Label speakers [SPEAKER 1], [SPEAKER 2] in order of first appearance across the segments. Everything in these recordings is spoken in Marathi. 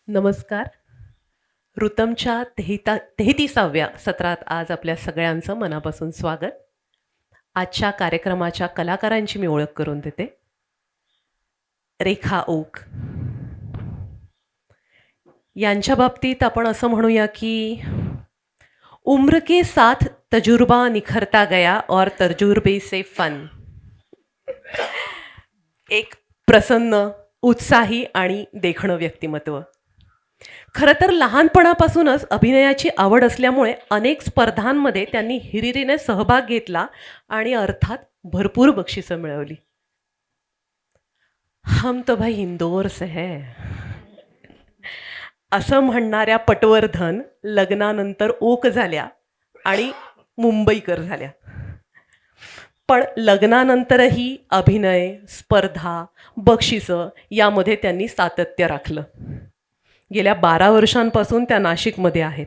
[SPEAKER 1] नमस्कार. ऋतमच्या 33व्या सत्रात आज आपल्या सगळ्यांचं मनापासून स्वागत. आजच्या कार्यक्रमाच्या कलाकारांची मी ओळख करून देते. रेखा ओक यांच्या बाबतीत आपण असं म्हणूया की उम्र के साथ तजुर्बा निखरता गया और तजुर्बे से फन. एक प्रसन्न, उत्साही आणि देखणं व्यक्तिमत्व. खरं तर लहानपणापासूनच अभिनयाची आवड असल्यामुळे अनेक स्पर्धांमध्ये त्यांनी हिरिरीने सहभाग घेतला आणि अर्थात भरपूर बक्षिसं मिळवली. हम तो भाई इंदौर से है असं म्हणणाऱ्या पटवर्धन लग्नानंतर ओक झाल्या आणि मुंबईकर झाल्या. पण लग्नानंतरही अभिनय, स्पर्धा, बक्षिसं यामध्ये त्यांनी सातत्य राखलं. गेल्या 12 वर्षांपासून त्या नाशिकमध्ये आहेत.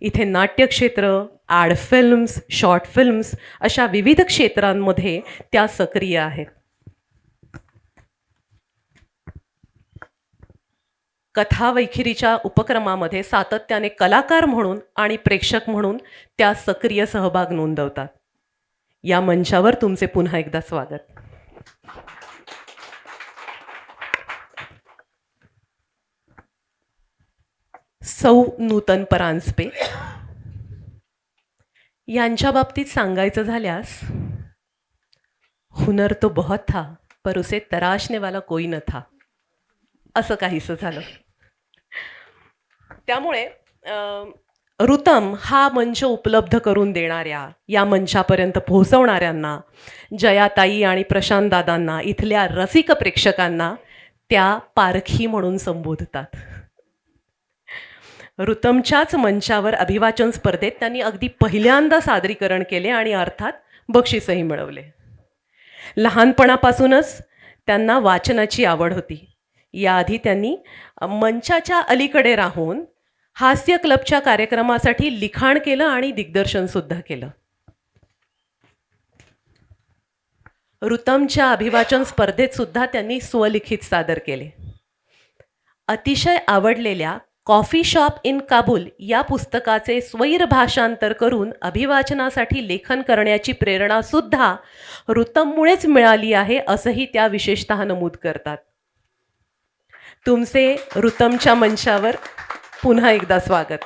[SPEAKER 1] इथे नाट्यक्षेत्र, ॲड फिल्म्स, शॉर्ट फिल्म्स अशा विविध क्षेत्रांमध्ये त्या सक्रिय आहेत. कथा वैखरीच्या उपक्रमामध्ये सातत्याने कलाकार म्हणून आणि प्रेक्षक म्हणून त्या सक्रिय सहभाग नोंदवतात. या मंचावर तुमचे पुन्हा एकदा स्वागत. सौ नूतन परांजपे यांच्या बाबतीत सांगायचं झाल्यास, हुनर तो बहुत था पर उसे तराशने वाला कोई न था, असं काहीसं झालं. त्यामुळे ऋतम हा मंच उपलब्ध करून देणाऱ्या, या मंचापर्यंत पोहोचवणाऱ्यांना, जयाताई आणि प्रशांत दादांना, इथल्या रसिक प्रेक्षकांना त्या पारखी म्हणून संबोधतात. ऋतमच्याच मंचावर अभिवाचन स्पर्धेत त्यांनी अगदी पहिल्यांदा सादरीकरण केले आणि अर्थात बक्षीसही मिळवले. लहानपणापासूनच त्यांना वाचनाची आवड होती. याआधी त्यांनी मंचाच्या अलीकडे राहून हास्य क्लबच्या कार्यक्रमासाठी लिखाण केलं आणि दिग्दर्शनसुद्धा केलं. ऋतमच्या अभिवाचन स्पर्धेत सुद्धा त्यांनी स्वलिखित सादर केले. अतिशय आवडलेल्या कॉफी शॉप इन काबूल या पुस्तकाचे स्वैर भाषांतर करून अभिवाचनासाठी लेखन करण्याची प्रेरणासुद्धा ऋतममुळेच मिळाली आहे, असंही त्या विशेषतः नमूद करतात. तुमचे ऋतमच्या मंचावर पुन्हा एकदा स्वागत.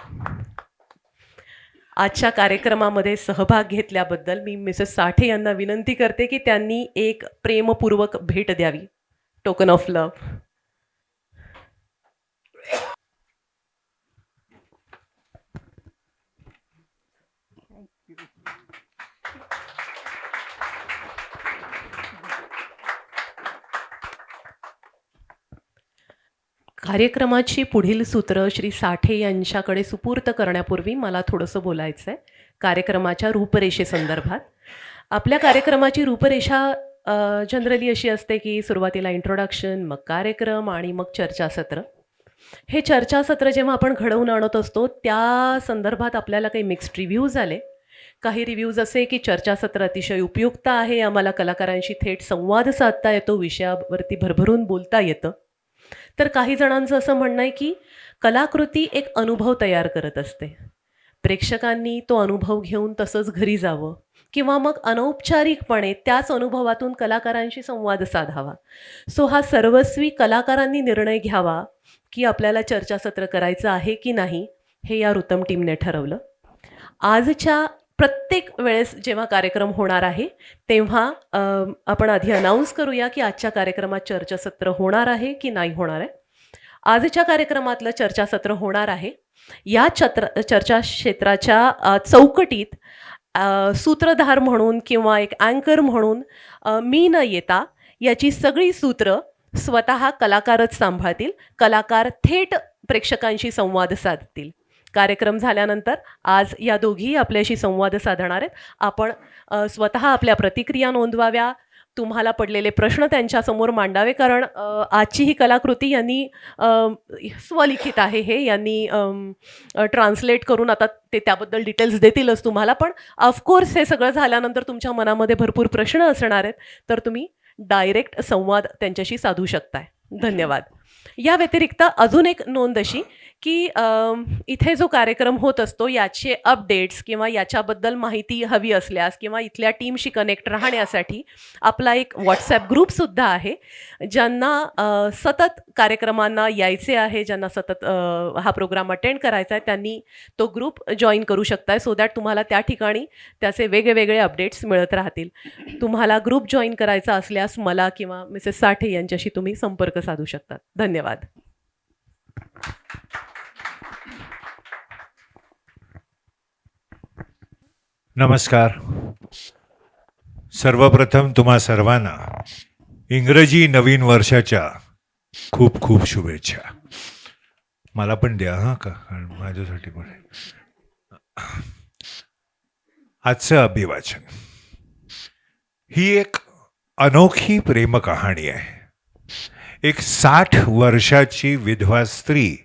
[SPEAKER 1] आजच्या कार्यक्रमामध्ये सहभाग घेतल्याबद्दल मी मिसेस साठे यांना विनंती करते की त्यांनी एक प्रेमपूर्वक भेट द्यावी. Token of love. कार्यक्रमाची पुढील सूत्र श्री साठे यांच्याकडे सुपूर्त करण्यापूर्वी मला थोडंसं बोलायचं आहे कार्यक्रमाच्या रूपरेषेसंदर्भात. आपल्या कार्यक्रमाची रूपरेषा जनरली अशी असते की सुरुवातीला इंट्रोडक्शन, मग कार्यक्रम आणि मग चर्चासत्र. हे चर्चासत्र जेव्हा आपण घडवून आणत असतो त्या संदर्भात आपल्याला काही मिक्स्ड रिव्ह्यूज आले. काही रिव्ह्यूज असे की चर्चासत्र अतिशय उपयुक्त आहे, आम्हाला कलाकारांशी थेट संवाद साधता येतो, विषयावरती भरभरून बोलता येतं. तर काही जणांचं असं म्हणणं आहे की कलाकृती एक अनुभव तयार करत असते, प्रेक्षकांनी तो अनुभव घेऊन तसंच घरी जावं किंवा मग अनौपचारिकपणे त्याच अनुभवातून कलाकारांशी संवाद साधावा. सो हा सर्वस्वी कलाकारांनी निर्णय घ्यावा की आपल्याला चर्चासत्र करायचं आहे की नाही, हे या ऋतम टीमने ठरवलं. आजच्या प्रत्येक वेळेस जेव्हा कार्यक्रम होणार आहे तेव्हा आपण आधी अनाऊन्स करूया की आजच्या कार्यक्रमात चर्चासत्र होणार आहे की नाही होणार आहे. आजच्या कार्यक्रमातलं चर्चासत्र होणार आहे. या चर्चाक्षेत्राच्या चौकटीत सूत्रधार म्हणून किंवा एक अँकर म्हणून मी न येता याची सगळी सूत्र स्वतः कलाकारच सांभाळतील. कलाकार थेट प्रेक्षकांशी संवाद साधतील. कार्यक्रम झाल्यानंतर आज या दोघीही आपल्याशी संवाद साधणार आहेत. आपण स्वतः आपल्या प्रतिक्रिया नोंदवाव्या, तुम्हाला पडलेले प्रश्न त्यांच्यासमोर मांडावे, कारण आजची ही कलाकृती यांनी स्वलिखित आहे, हे यांनी ट्रान्सलेट करून आता ते त्याबद्दल डिटेल्स देतीलच तुम्हाला. पण ऑफकोर्स हे सगळं झाल्यानंतर तुमच्या मनामध्ये भरपूर प्रश्न असणार आहेत, तर तुम्ही डायरेक्ट संवाद त्यांच्याशी साधू शकताय. धन्यवाद. या व्यतिरिक्त अजून एक नोंद अशी की इथे जो कार्यक्रम होत असतो याचे अपडेट्स किंवा याच्याबद्दल माहिती हवी असल्यास किंवा इथल्या टीमशी कनेक्ट राहण्यासाठी आपला एक व्हॉट्सॲप ग्रुपसुद्धा आहे. ज्यांना सतत कार्यक्रमांना यायचे आहे, ज्यांना सतत हा प्रोग्राम अटेंड करायचा आहे, त्यांनी तो ग्रुप जॉइन करू शकताय सो दॅट तुम्हाला त्या ठिकाणी त्याचे वेगवेगळे अपडेट्स मिळत राहतील. तुम्हाला ग्रुप जॉइन करायचा असल्यास मला किंवा मिसेस साठे यांच्याशी तुम्ही संपर्क साधू शकता. धन्यवाद.
[SPEAKER 2] नमस्कार. सर्वप्रथम तुम्हा सर्वांना इंग्रजी नवीन वर्षाच्या खूप खूप शुभेच्छा. मला पण द्या हां का, कारण माझ्यासाठी पण आहे. आजचं अभिवाचन ही एक अनोखी प्रेमकहाणी आहे. एक 60 वर्षाची विधवा स्त्री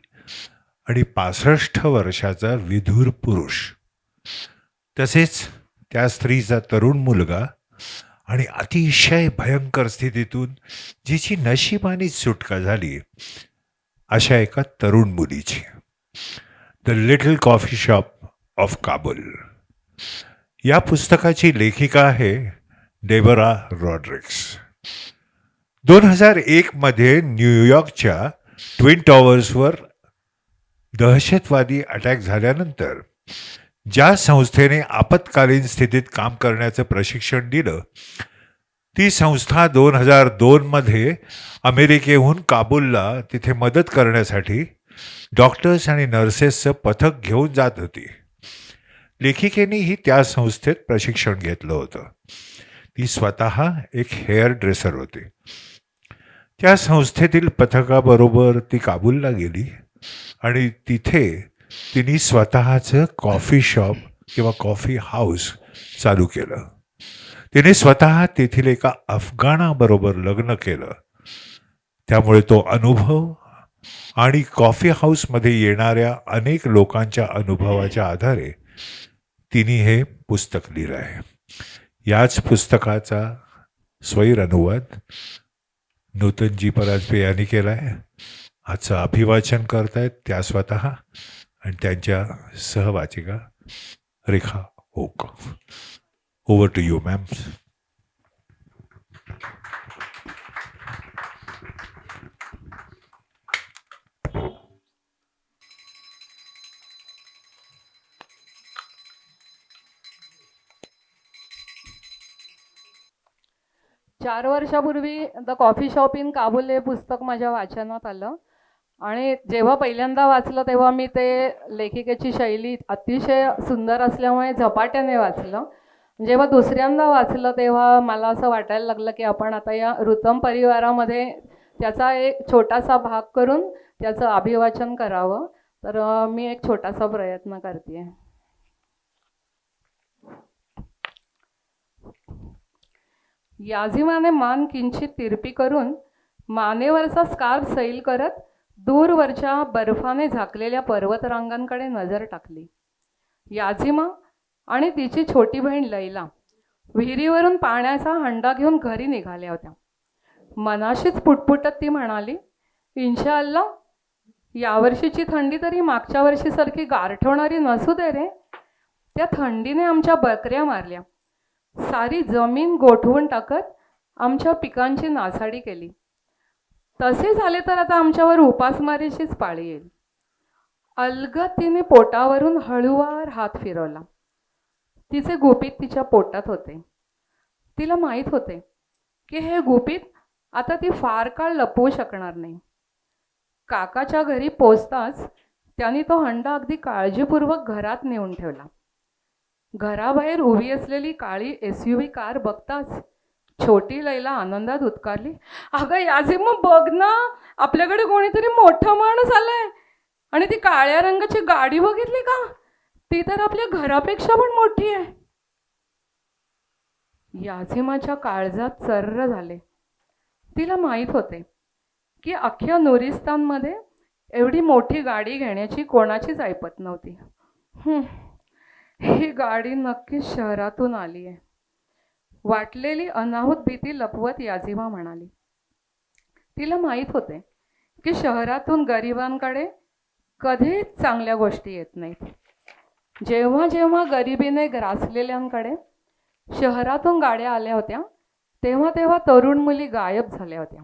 [SPEAKER 2] आणि 65 वर्षाचा विधुर पुरुष, तसेच त्या स्त्रीचा तरुण मुलगा आणि अतिशय भयंकर स्थितीतून जिची नशिबाने सुटका झाली अशा एका तरुण मुलीची. The little coffee shop of Kabul या पुस्तकाची लेखिका आहे डेबोरा रॉड्रिक्स. 2001 मध्ये न्यूयॉर्कच्या ट्विन टॉवर्सवर दहशतवादी अटॅक झाल्यानंतर ज्या संस्थेने आपत्कालीन स्थितीत काम करण्याचं प्रशिक्षण दिलं, ती संस्था 2002 मध्ये अमेरिकेहून काबूलला तिथे मदत करण्यासाठी डॉक्टर्स आणि नर्सेसचं पथक घेऊन जात होती. लेखिकेनेही त्या संस्थेत प्रशिक्षण घेतलं होतं. ती स्वतः एक हेअर ड्रेसर होती. त्या संस्थेतील पथकाबरोबर ती काबूलला गेली आणि तिथे तिने स्वतःचं कॉफी शॉप किंवा कॉफी हाऊस चालू केलं. तिने स्वतः तेथील एका अफगाणाबरोबर लग्न केलं. त्यामुळे तो अनुभव आणि कॉफी हाऊसमध्ये येणाऱ्या अनेक लोकांच्या अनुभवाच्या आधारे तिने हे पुस्तक लिहिलं आहे. याच पुस्तकाचा स्वैर अनुवाद नूतनजी परांजपे यांनी केला आहे. आजचं अभिवाचन करतायत त्या स्वतः आणि त्यांच्या सहवाचिका Rekha Oak. Over to you ma'am.
[SPEAKER 3] चार वर्षापूर्वी the coffee shop in Kabul हे पुस्तक माझ्या वाचनात आलं आणि जेव्हा पहिल्यांदा वाचलं तेव्हा मी ते लेखिकेची शैली अतिशय सुंदर असल्यामुळे झपाट्याने वाचलं. जेव्हा दुसऱ्यांदा वाचलं तेव्हा मला असं वाटायला लागलं की आपण आता या ऋतम परिवारामध्ये त्याचा एक छोटासा भाग करून त्याचं अभिवाचन करावं. तर मी एक छोटासा प्रयत्न करते. याझिमाने मान किंचित तिरपी करून मानेवरचा स्कार्फ सैल करत दूरवरच्या बर्फाने झाकलेल्या पर्वतरांगांकडे नजर टाकली. याझिमा आणि तिची छोटी बहीण लैला विहिरीवरून पाण्याचा हंडा घेऊन घरी निघाल्या होत्या. मनाशीच पुटपुटत ती म्हणाली, इन्शाअल्लाह यावर्षीची थंडी तरी मागच्या वर्षीसारखी गारठवणारी नसू दे रे. त्या थंडीने आमच्या बकऱ्या मारल्या, सारी जमीन गोठवून टाकत आमच्या पिकांची नासाडी केली. तसे झाले तर आता आमच्यावर उपासमारीचीच पाळी येईल. अलगद तिने पोटावरून हळूवार हात फिरवला. तिचे गुपित तिच्या पोटात होते. तिला माहीत होते की हे गुपित आता ती फार काळ लपवू शकणार नाही. काकाच्या घरी पोचताच त्यांनी तो हंडा अगदी काळजीपूर्वक घरात नेऊन ठेवला. घराबाहेर उभी असलेली काळी SUV कार बघताच छोटी लैला आनंदात उत्कारली, अगं याझिमा बघ ना, आपल्याकडे कोणीतरी मोठा माणूस आलाय. आणि ती काळ्या रंगाची गाडी बघितली का, ती तर आपल्या घरापेक्षा पण मोठी आहे. याझिमाच्या काळजात चर्र झाले. तिला माहीत होते की अख्ख्या नुरिस्तानमध्ये एवढी मोठी गाडी घेण्याची कोणाचीच ऐपत नव्हती. ही गाडी नक्कीच शहरातून आली आहे. वाटलेली अनाहूत भीती लपवत याझिमा म्हणाली. तिला माहीत होते की शहरातून गरिबांकडे कधीच चांगल्या गोष्टी येत नाहीत. जेव्हा जेव्हा गरिबीने ग्रासलेल्यांकडे शहरातून गाड्या आल्या होत्या तेव्हा तेव्हा तरुण मुली गायब झाल्या होत्या.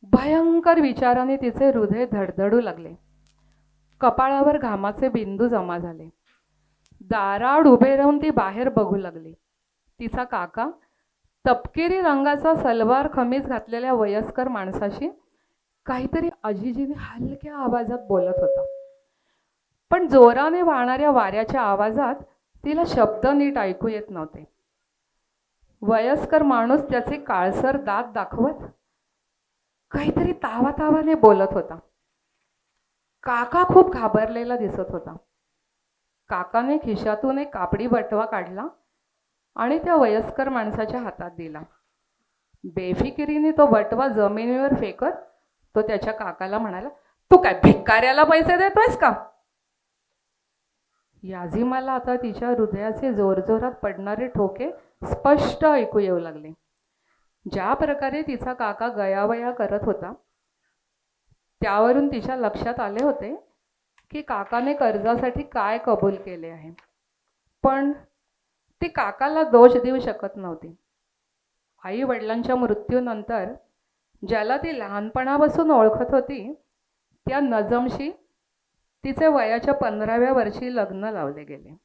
[SPEAKER 3] भयंकर विचाराने तिचे हृदय धडधडू लागले. कपाळावर घामाचे बिंदू जमा झाले. दाराआड उभे राहून ती बाहेर बघू लागली. तिचा काका तपकिरी रंगाचा सलवार खमीज घातलेल्या वयस्कर माणसाशी काहीतरी अजिजीने हलक्या आवाजात बोलत होता. पण जोराने वाहणाऱ्या वाऱ्याच्या आवाजात तिला शब्द नीट ऐकू येत नव्हते. वयस्कर माणूस त्याचे काळसर दात दाखवत काहीतरी तावातावाने बोलत होता. काका खूप घाबरलेला दिसत होता. काकाने खिशातून एक कापडी बटवा काढला आणि त्या वयस्कर माणसाच्या हातात दिला. बेफिकिरीने तो बटवा जमिनीवर फेकत तो त्याच्या काकाला म्हणाला, तू काय भिकाऱ्याला पैसे देतोयस का? याझिमाला आता तिच्या हृदयाचे जोरजोरात पडणारे ठोके स्पष्ट ऐकू येऊ लागले. ज्या प्रकारे तिचा काका गयावया करत होता त्यावरून तिच्या लक्षात आले होते की काकाने कर्जासाठी काय कबूल केले आहे. पण ती काकाला दोष देऊ शकत नव्हती. आई वडिलांच्या मृत्यूनंतर ज्याला ती लहानपणापासून ओळखत होती त्या नजमशी तिचे वयाच्या 15व्या वर्षी लग्न लावले गेले.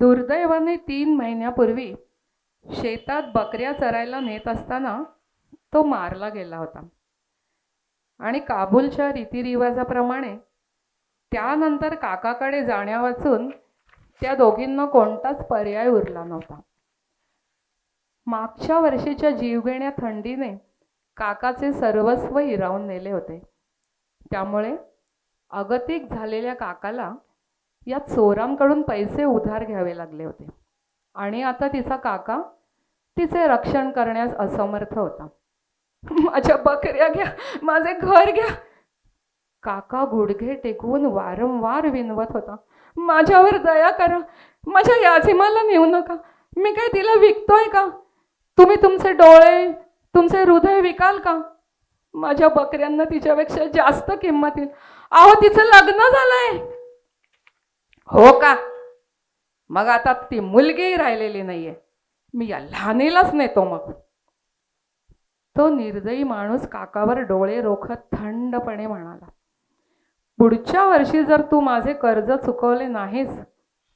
[SPEAKER 3] दुर्दैवाने 3 महिन्यापूर्वी शेतात बकऱ्या चरायला नेत असताना तो मारला गेला होता. आणि काबूलच्या रीतिरिवाजाप्रमाणे त्यानंतर काकाकडे जाण्यावाचून त्या दोघींना कोणताच पर्याय उरला नव्हता. मागच्या वर्षीच्या जीवघेण्या थंडीने काकाचे सर्वस्व हिरावून नेले होते. त्यामुळे अगतिक झालेल्या काकाला या चोरांकडून पैसे उधार घ्यावे लागले होते. आणि आता तिचा काका तिचे रक्षण करण्यास असमर्थ होता. माझ्या बकऱ्या घ्या, माझे घर घ्या. काका गुडघे टेकवून वारंवार विनवत होता, माझ्यावर दया करा, माझ्या याझिमाला नेऊ नका. मी काय तिला विकतोय का? तुम्ही तुमचे डोळे, तुमचे हृदय विकाल का? माझ्या बकऱ्यांना तिच्यापेक्षा जास्त किंमत येईल. अहो, तिचं लग्न झालंय. हो का? मग आता ती मुलगीही राहिलेली नाहीये. मी या लहानीलाच नेतो मग. तो निर्दयी माणूस काकावर डोळे रोखत थंडपणे म्हणाला, पुढच्या वर्षी जर तू माझे कर्ज चुकवले नाहीस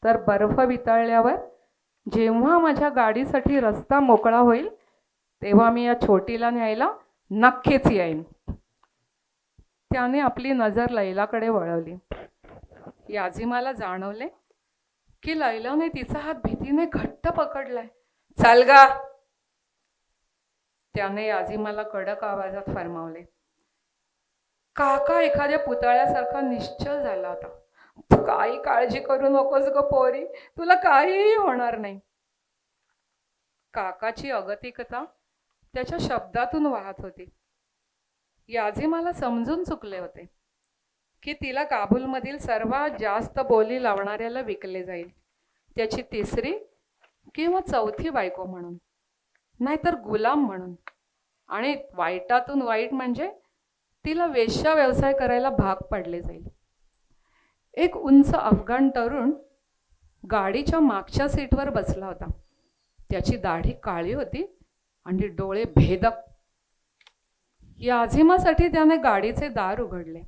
[SPEAKER 3] तर बर्फ वितळल्यावर जेव्हा माझ्या गाडीसाठी रस्ता मोकळा होईल तेव्हा मी या छोटीला न्यायला नक्कीच येईन. त्याने आपली नजर लैलाकडे वळवली. याझिमाला जाणवले की लैलाने तिचा हात भीतीने घट्ट पकडलाय. चल गा, त्याने याझिमाला कडक आवाजात फरमावले. काका एखाद्या पुतळ्यासारखा निश्चल झाला होता. तू काही काळजी करू नकोस ग पोरी, तुला काहीही होणार नाही. काकाची अगतिकता त्याच्या शब्दातून वाहत होती. याझिमाला समजून चुकले होते की तिला काबूलमधील सर्वात जास्त बोली लावणाऱ्याला विकले जाईल, त्याची 3री किंवा 4थी बायको म्हणून, नाहीतर गुलाम म्हणून. आणि वाईटातून वाईट म्हणजे तिला वेश्या व्यवसाय करायला भाग पाडले जाईल. एक उंच अफगाण तरुण गाडीच्या मागच्या सीटवर बसला होता. त्याची दाढी काळी होती आणि डोळे भेदक. याझिमासाठी त्याने गाडीचे दार उघडले.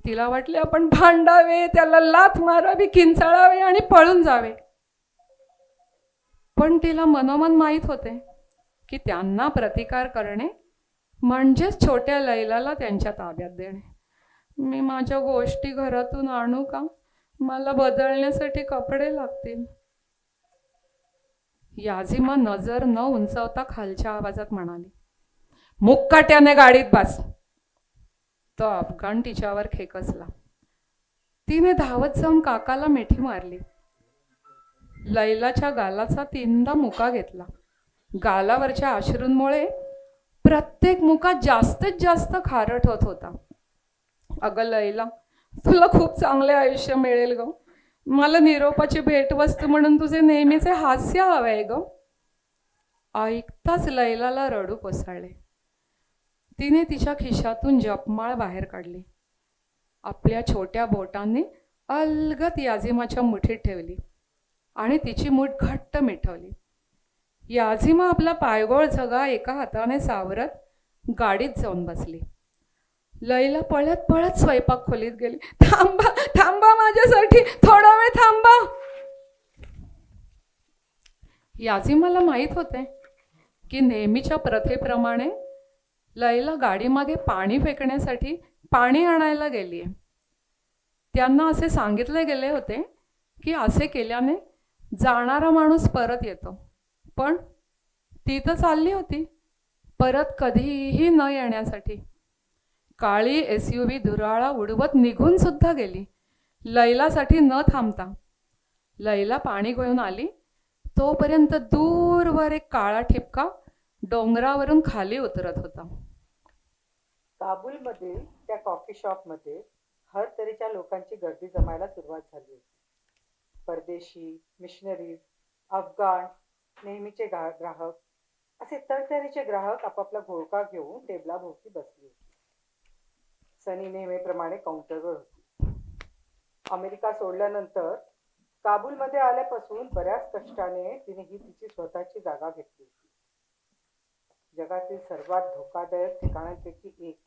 [SPEAKER 3] तिला वाटले आपण भांडावे, त्याला लाथ मारावी, किंचाळावे आणि पळून जावे. पण तिला मनोमन माहीत होते की त्यांना प्रतिकार करणे म्हणजेच छोट्या लैलाला त्यांच्या ताब्यात देणे. मी माझ्या गोष्टी घरातून आणू का? मला बदलण्यासाठी कपडे लागतील. याझिमा नजर न उंचावता खालच्या आवाजात म्हणाली, मुक्काट्याने गाडीत बस. तो अफगाण तिच्यावर खेकसला. तिने धावत जाऊन काकाला मिठी मारली. लैलाच्या गालाचा 3दा मुका घेतला. गालावरच्या अश्रूंमुळे प्रत्येक मुका जास्तीत जास्त खारट होत होता. अगं लैला, तुला खूप चांगले आयुष्य मिळेल ग. मला निरोपाची भेटवस्तू म्हणून तुझे नेहमीचे हास्य हवे ग. ऐकताच लैलाला रडू कोसळले. तिने तिच्या खिशातून जपमाळ बाहेर काढली. आपल्या छोट्या बोटांनी अलगद याझिमाच्या मुठीत ठेवली आणि तिची मूठ घट्ट मिठवली. याझिमा आपला पायगोळ झगा एका हाताने सावरत गाडीत जाऊन बसली. लैला पळत पळत स्वयंपाक खोलीत गेली. थांबा थांबा, माझ्यासाठी थोडा वेळ थांबा. याझिमाला माहीत होते की नेहमीच्या प्रथेप्रमाणे लैला गाडीमागे पाणी फेकण्यासाठी पाणी आणायला गेली आहे. त्यांना असे सांगितले गेले होते की असे केल्याने जाणारा माणूस परत येतो, पण ती तर चालली होती परत कधीही न येण्यासाठी. काळी SUV धुराळा उडवत निघून सुद्धा गेली, लैलासाठी न थांबता. लैला पाणी घेऊन आली तोपर्यंत दूरवर एक काळा ठिपका डोंगरावरून खाली उतरत होता.
[SPEAKER 4] काबूलमधील त्या कॉफी शॉपमध्ये हर तऱ्हेच्या लोकांची गर्दी जमायला सुरुवात झाली होती. परदेशी, मिशनरीज, अफगाण, नेहमीचे ग्राहक असे तरतरीचे ग्राहक आपापला घोळका घेऊन टेबलाभोवती बसली होती. सनी नेहमीप्रमाणे काउंटरवर होती. अमेरिका सोडल्यानंतर काबूलमध्ये आल्यापासून बऱ्याच कष्टाने तिने ही तिची स्वतःची जागा घेतली होती. जगातील सर्वात धोकादायक ठिकाणांपैकी एक,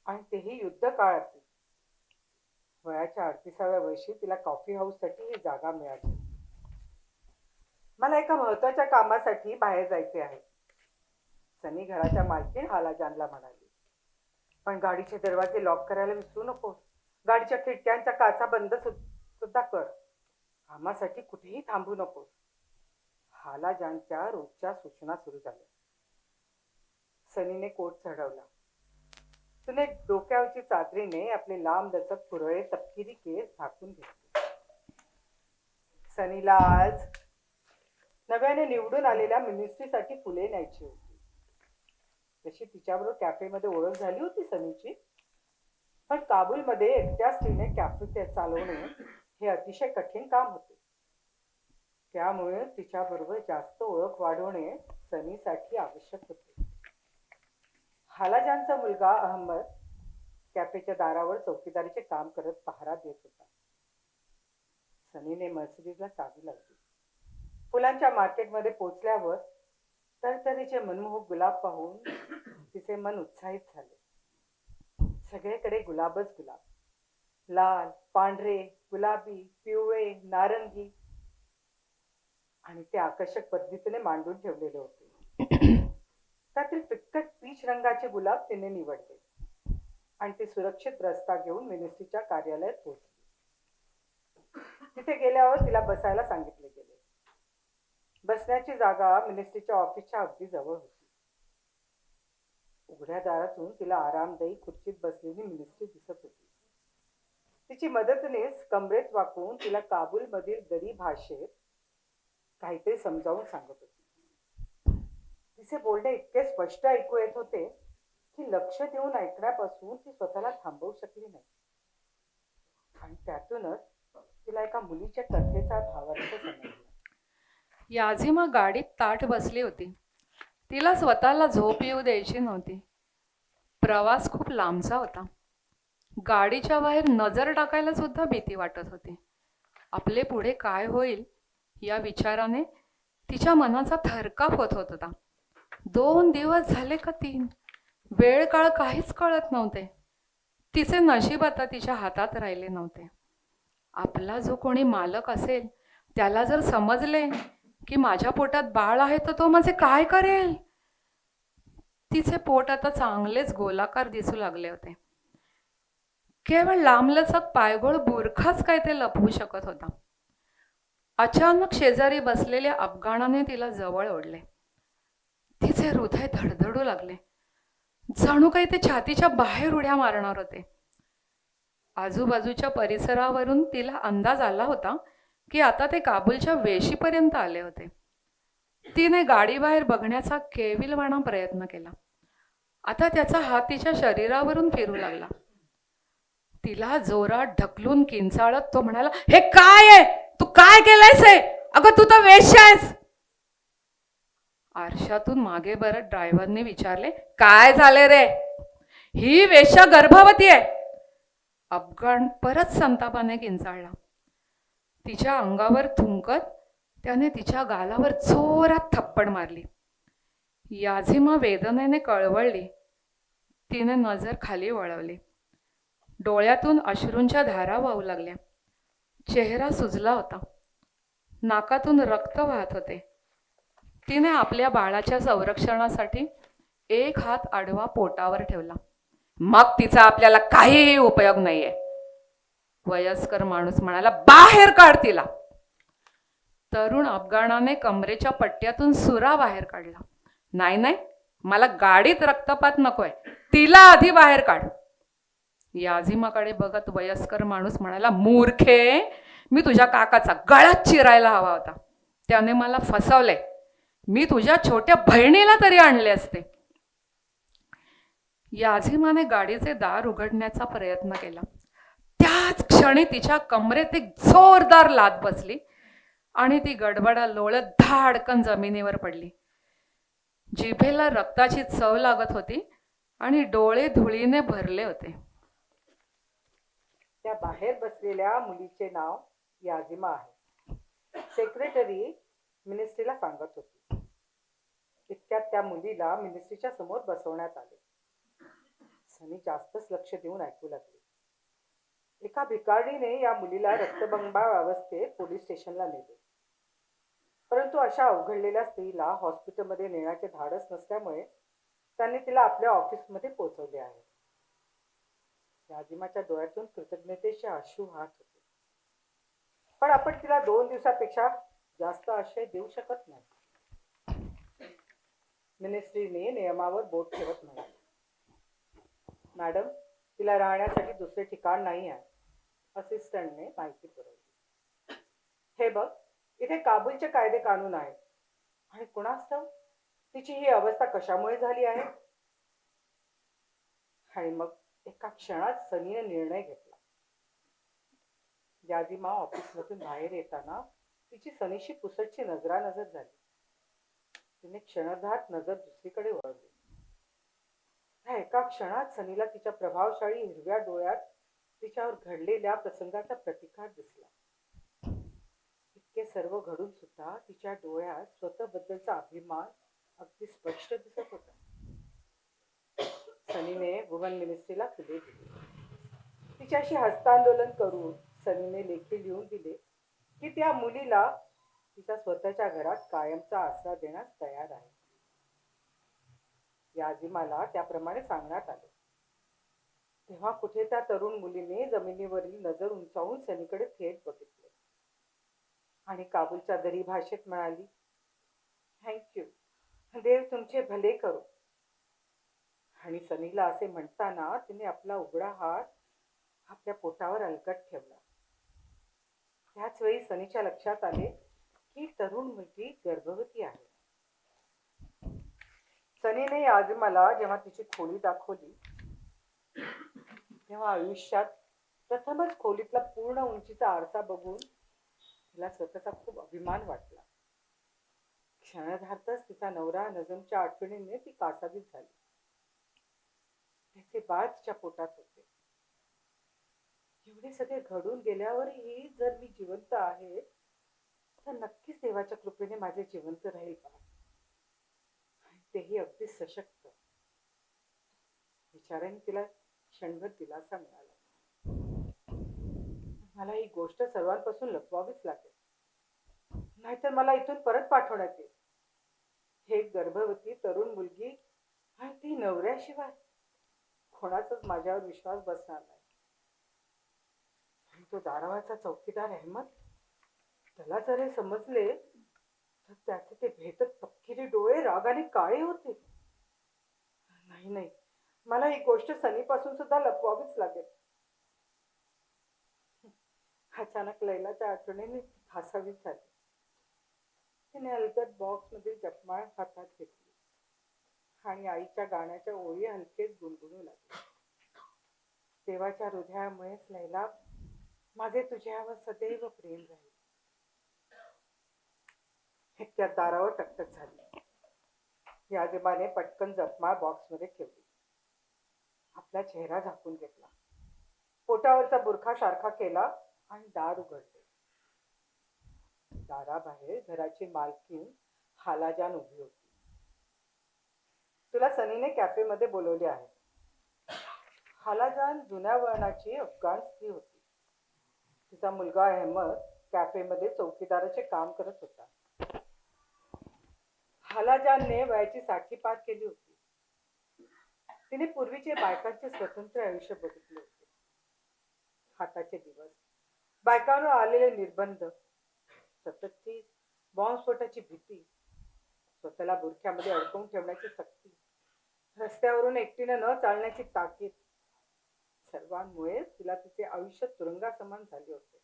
[SPEAKER 4] आणि तेही युद्ध काळातील. वयाच्या 38व्या वर्षी तिला कॉफी हाऊससाठी ही जागा मिळाली. मला एका महत्वाच्या कामासाठी बाहेर जायचे आहे, सनी घराच्या मालकीण हालाजानला म्हणाली. पण गाडीचे दरवाजे लॉक करायला विसरू नको. गाडीच्या खिडक्यांच्या काचा बंद सुद्धा कर. कामासाठी कुठेही थांबू नकोस. हालाजानच्या रोजच्या सूचना सुरू झाल्या. सनीने कोट चढवला. तिने डोक्यावरची चादरीने आपले लांब लचक कुरळे तपकिरी केस झाकून घेतले. सनीला आज नव्याने निवडून आलेल्या मिनिस्ट्रीसाठी फुले न्यायची होती. तशी तिच्याबरोबर कॅफेमध्ये ओळख झाली होती सनीची, पण काबूलमध्ये एकट्या स्त्रीने कॅफे चालवणे हे अतिशय कठीण काम होते. त्यामुळे तिच्याबरोबर जास्त ओळख वाढवणे सनीसाठी आवश्यक होते. हालाजानचा मुलगा अहमद कॅफेच्या दारावर चौकीदारीचे काम करत पहारा देत होता. सनीने मर्सिडीजला चावी लावली. फुलांच्या मार्केटमध्ये पोचल्यावर तरतरीचे मनमोहक गुलाब पाहून तिचे मन उत्साहित झाले. सगळीकडे गुलाबच गुलाब, लाल, पांढरे, गुलाबी, पिवळे, नारंगी, आणि ते आकर्षक पद्धतीने मांडून ठेवलेले होते. त्यातील फिक्कट पीच रंगाचे गुलाब तिने निवडले आणि ती सुरक्षित रस्ता घेऊन मिनिस्ट्रीच्या कार्यालयात पोहोचली. तिथे गेल्यावर तिला बसायला सांगितले गेले. बसण्याची जागा मिनिस्ट्रीच्या ऑफिसच्या अगदी जवळ होती. उघड्या दारातून तिला आरामदायी खुर्चीत बसलेली मिनिस्ट्री दिसत होती. तिची मदतनीस कमरेत वाकून तिला काबूलमधील दरी भाषेत काहीतरी समजावून सांगत होती. तिचे बोलणे इतके स्पष्ट ऐकू येत होते की लक्ष देऊन ऐकण्यापासून ती स्वतःला थांबवू शकली नाही. आणि त्यातूनच तिला एका मुलीच्या कथेचा भावार्थ समजला.
[SPEAKER 3] याझिमा गाडीत ताठ बसली होती. तिला स्वतःला झोप येऊ द्यायची नव्हती. प्रवास खूप लांबचा होता. गाडीच्या बाहेर नजर टाकायला सुद्धा भीती वाटत होती. आपले पुढे काय होईल या विचाराने तिच्या मनाचा थरकाप होत होता. 2 दिवस झाले का 3, वेळ काळ काहीच कळत नव्हते. तिचे नशीब आता तिच्या हातात राहिले नव्हते. आपला जो कोणी मालक असेल त्याला जर समजले की माझ्या पोटात बाळ आहे तर तो माझे काय करेल. तिचे पोट आता चांगलेच गोलाकार दिसू लागले होते. केवळ लांबलचक पायगोळ बुरखाच काय ते लपवू शकत होता. अचानक शेजारी बसलेल्या अफगाणाने तिला जवळ ओढले. तिचे हृदय धडधडू लागले. जणू काही ते छातीच्या बाहेर उड्या मारणार होते. आजूबाजूच्या परिसरावरून तिला अंदाज आला होता की आता ते काबूलच्या वेशीपर्यंत आले होते. तिने गाडीबाहेर बघण्याचा केविलवाणा प्रयत्न केला. आता त्याचा हात तिच्या शरीरावरून फिरू लागला. तिला जोरात ढकलून किंचाळत तो म्हणाला, हे काय आहे? तू काय केलंयस हे? अगं तू तर वेश्या आहेस. आरशातून मागे बरत ड्रायव्हरने विचारले, काय झाले रे? ही वेश्या गर्भवती आहे. अफगाण परत संतापाने किंचाळला. तिच्या अंगावर थुंकत त्याने तिच्या गालावर जोरात थप्पड मारली. याझिमा वेदनेने कळवळली. तिने नजर खाली वळवली. डोळ्यातून अश्रूंच्या धारा वाहू लागल्या. चेहरा सुजला होता. नाकातून रक्त वाहत होते. तिने आपल्या बाळाच्या संरक्षणासाठी एक हात आडवा पोटावर ठेवला. मग तिचा आपल्याला काहीही उपयोग नाहीये. वयस्कर माणूस म्हणाला, बाहेर काढ तिला. तरुण अफगाणाने कमरेच्या पट्ट्यातून सुरा बाहेर काढला. नाही नाही, मला गाडीत रक्तपात नकोय, तिला आधी बाहेर काढ. याझिमाकडे बघत वयस्कर माणूस म्हणाला, मूर्खे, मी तुझ्या काकाचा गळाच चिरायला हवा होता. त्याने मला फसवलंय. मी तुझ्या छोट्या बहिणीला तरी आणले असते. याझिमाने गाडीचे दार उघडण्याचा प्रयत्न केला. त्याच क्षणी तिच्या कमरेत एक जोरदार लाथ बसली आणि ती गडबडा लोळत धाडकन जमिनीवर पडली. जिभेला रक्ताची चव लागत होती आणि डोळे धुळीने भरले होते.
[SPEAKER 4] त्या बाहेर बसलेल्या मुलीचे नाव याझिमा आहे. सेक्रेटरी मिनिस्ट्रीला सांगत होती. इतक्यात त्या मुलीला मिनिस्ट्रीच्या समोर बसवण्यात आले. सनी जास्तच लक्ष देऊन ऐकू लागली. एका भिकारीने या मुलीला रक्तबंबाळ अवस्थेत पोलीस स्टेशनला नेले. परंतु अशा अवघडलेल्या स्त्रीला हॉस्पिटलमध्ये नेण्याचे धाडस नसल्यामुळे त्यांनी तिला आपल्या ऑफिसमध्ये पोहोचवले आहे. याझिमाच्या डोळ्यातून कृतज्ञतेचे अश्रू वाहत होते. पण आपण तिला 2 दिवसापेक्षा जास्त आश्रय देऊ शकत नाही. मिनिस्ट्रीने नियमावर बोट ठेवत म्हणाले, मॅडम, तिला राहण्यासाठी दुसरे ठिकाण नाही आहे. असिस्टंटने माहिती पुरवली. हे बघ, इथे काबूलचे कायदे कानून आहेत आणि कुणास ठाऊक तिची ही अवस्था कशामुळे झाली आहे. आणि मग एका क्षणात सनीने निर्णय घेतला. याझिमा ऑफिसमधून बाहेर येताना तिची सनीशी पुसटची नजरानजर झाली. तिने क्षणधात नजर दुसरीकडे वळवली. त्या एका क्षणात सनीला तिच्या प्रभावशाळी हिरव्या डोळ्यात तिच्यावर घडलेल्या प्रसंगाचा प्रतिकार दिसला. इतके सर्व घडून सुद्धा तिच्या डोळ्यात स्वतःबद्दलचा अभिमान अगदी स्पष्ट दिसत होता. सनीने वुमन मिनिस्ट्रीला खुले दिले. तिच्याशी हस्तांदोलन करून सनीने लेखी लिहून दिले की त्या मुलीला तिच्या स्वतःच्या घरात कायमचा आसरा देण्यास तयार आहे. याझिमाला त्याप्रमाणे सांगण्यात आले. तेव्हा कुठे त्या तरुण मुलीने जमिनीवरील नजर उंचावून सनीकडे थेट बघितले आणि काबूलच्या दरी भाषेत म्हणाली, थँक्यू, देव तुमचे भले करो. आणि सनीला असे म्हणताना तिने आपला उघडा हात आपल्या पोटावर अलगट ठेवला. त्याच वेळी सनीच्या लक्षात आले की तरुण मुलगी गर्भवती आहे. सनीने याझिमाला जेव्हा तिची खोली दाखवली तेव्हा आयुष्यात प्रथमच खोलीतला पूर्ण उंचीचा आरसा बघून तिला स्वतःचा खूप अभिमान वाटला. क्षणधार्तच तिचा नवरा नजमच्या आठवणीने ती कासावीस झाली. त्याचे बाळ तिच्या पोटात होते. एवढे सगळे घडून गेल्यावरही जर मी जिवंत आहे तर नक्कीच देवाच्या कृपेने माझे जिवंत राहील बाळ, तेही अगदी सशक्त. विचाराने तिला क्षणभर दिलासा मिळाला. मला ही गोष्ट सर्वांपासून लपवावीच लागेल, नाहीतर मला इथून परत पाठवण्यात येईल. हे गर्भवती तरुण मुलगी आणि ती नवऱ्याशिवाय कोणाचाच माझ्यावर विश्वास बसणार नाही. आणि तो दारावाचा चौकीदार अहमद, त्याला जर हे समजले तर त्याचे ते भेटत तपकिरी डोळे रागाने काळे होते. नाही नाही, मला ही गोष्ट सनीपासून सुद्धा लपवावीच लागेल. अचानक लैलाच्या आठवणीने खासावीस झाली. तिने अलगद बॉक्स मधील जपमाळ हातात घेतली आणि आईच्या गाण्याच्या ओळी हलकेच गुणगुणू लागली. देवाच्या हृदयामुळेच लैला, माझे तुझ्यावर सदैव प्रेम राहील. इतक्यात दारावर टकटक झाली. याझिमाने पटकन जपमाळ बॉक्समध्ये ठेवली आपला चेहरा झाकून घेतला, पोटावरचा बुरखा सारखा केला आणि दार उघडले. दाराबाहेर घराची मालकीण हालाजान उभी होती. तुला सनीने कॅफेमध्ये बोलवले आहे. हालाजान जुन्या वळणाची अफगाण स्त्री होती. तिचा मुलगा अहमद कॅफेमध्ये चौकीदाराचे काम करत होता. हालाजानने वयाची 60 पार केली होती. तिने पूर्वीचे बायकांचे स्वतंत्र आयुष्य बघितले होते. हाताचे दिवस, बायकांवर आलेले निर्बंध, सततची बॉम्बस्फोटाची भीती, स्वतःला बुरख्यामध्ये अडकवून ठेवण्याची सक्ती, रस्त्यावरून एकटीनं न चालण्याची ताकीद, सर्वांमुळे तिला तिचे आयुष्य तुरुंगासमान झाले होते.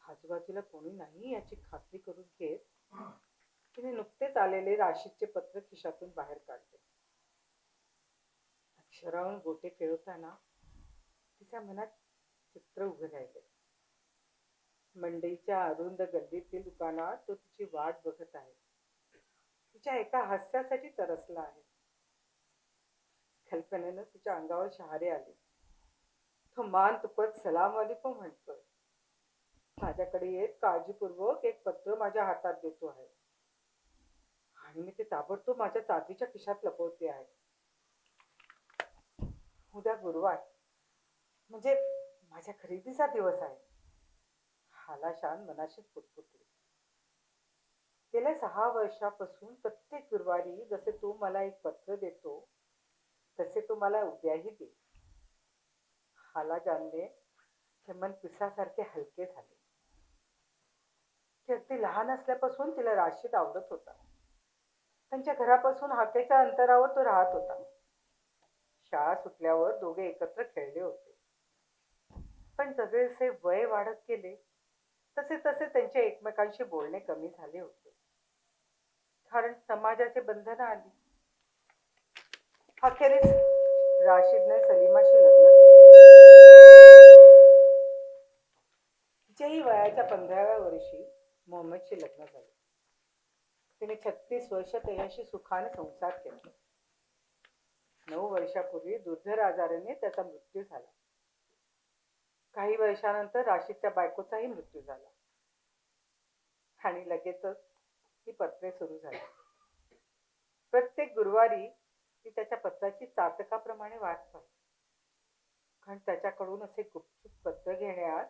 [SPEAKER 4] आजूबाजूला कोणी नाही याची खात्री करून घेत तिने नुकतेच आलेले राशीदचे पत्र खिशातून बाहेर काढले. अक्षरावरून बोटे फिरवताना तिच्या मनात चित्र उभे राहिले. मंडईच्या अरुंद गल्लीतील दुकानात तो तिची वाट बघत आहे. तिच्या एका हास्यासाठी तरसला आहे. कल्पनेनं तिच्या अंगावर शहारे आले. तो मान तुपत सलाम वालेकुम म्हणतोय. माझ्याकडे येत काळजीपूर्वक एक पत्र माझ्या हातात देतो आहे आणि मी ते ताबडतोब माझ्या चादरीच्या खिशात लपवते आहे. उद्या गुरुवार, म्हणजे माझ्या खरेदीचा दिवस आहे. हालाशान मनाशीच पुटपुटली. गेल्या 6 वर्षापासून प्रत्येक गुरुवारी जसे तू मला एक पत्र देतो तसे तू मला उद्याही दे. हालाजानने ते मन पिसासारखे हलके झाले. ती अगदी लहान असल्यापासून तिला राशीद आवडत होता. त्यांच्या घरापासून हाकेच्या अंतरावर तो राहत होता. शाळा सुटल्यावर दोघे एकत्र खेळले होते. पण जसे वय वाढत गेले तसे तसे त्यांचे एकमेकांशी बोलणे कमी झाले होते. कारण समाजाचे बंधनं आली. अखेरीस राशीदने सलीमाशी लग्न केले. तिच्याही वयाच्या 15व्या वर्षी मोहम्मदशी लग्न झाले. तिने 36 वर्ष त्याच्याशी सुखाने संसार केला. 9 वर्षापूर्वी दुर्धर आजाराने त्याचा मृत्यू झाला. काही वर्षानंतर राशीदच्या बायकोचाही मृत्यू झाला आणि लगेचच ही पत्रे सुरू झाली. प्रत्येक गुरुवारी ती त्याच्या पत्राची चातकाप्रमाणे वाट पाहिली. कारण त्याच्याकडून असे गुपचूप पत्र घेण्यात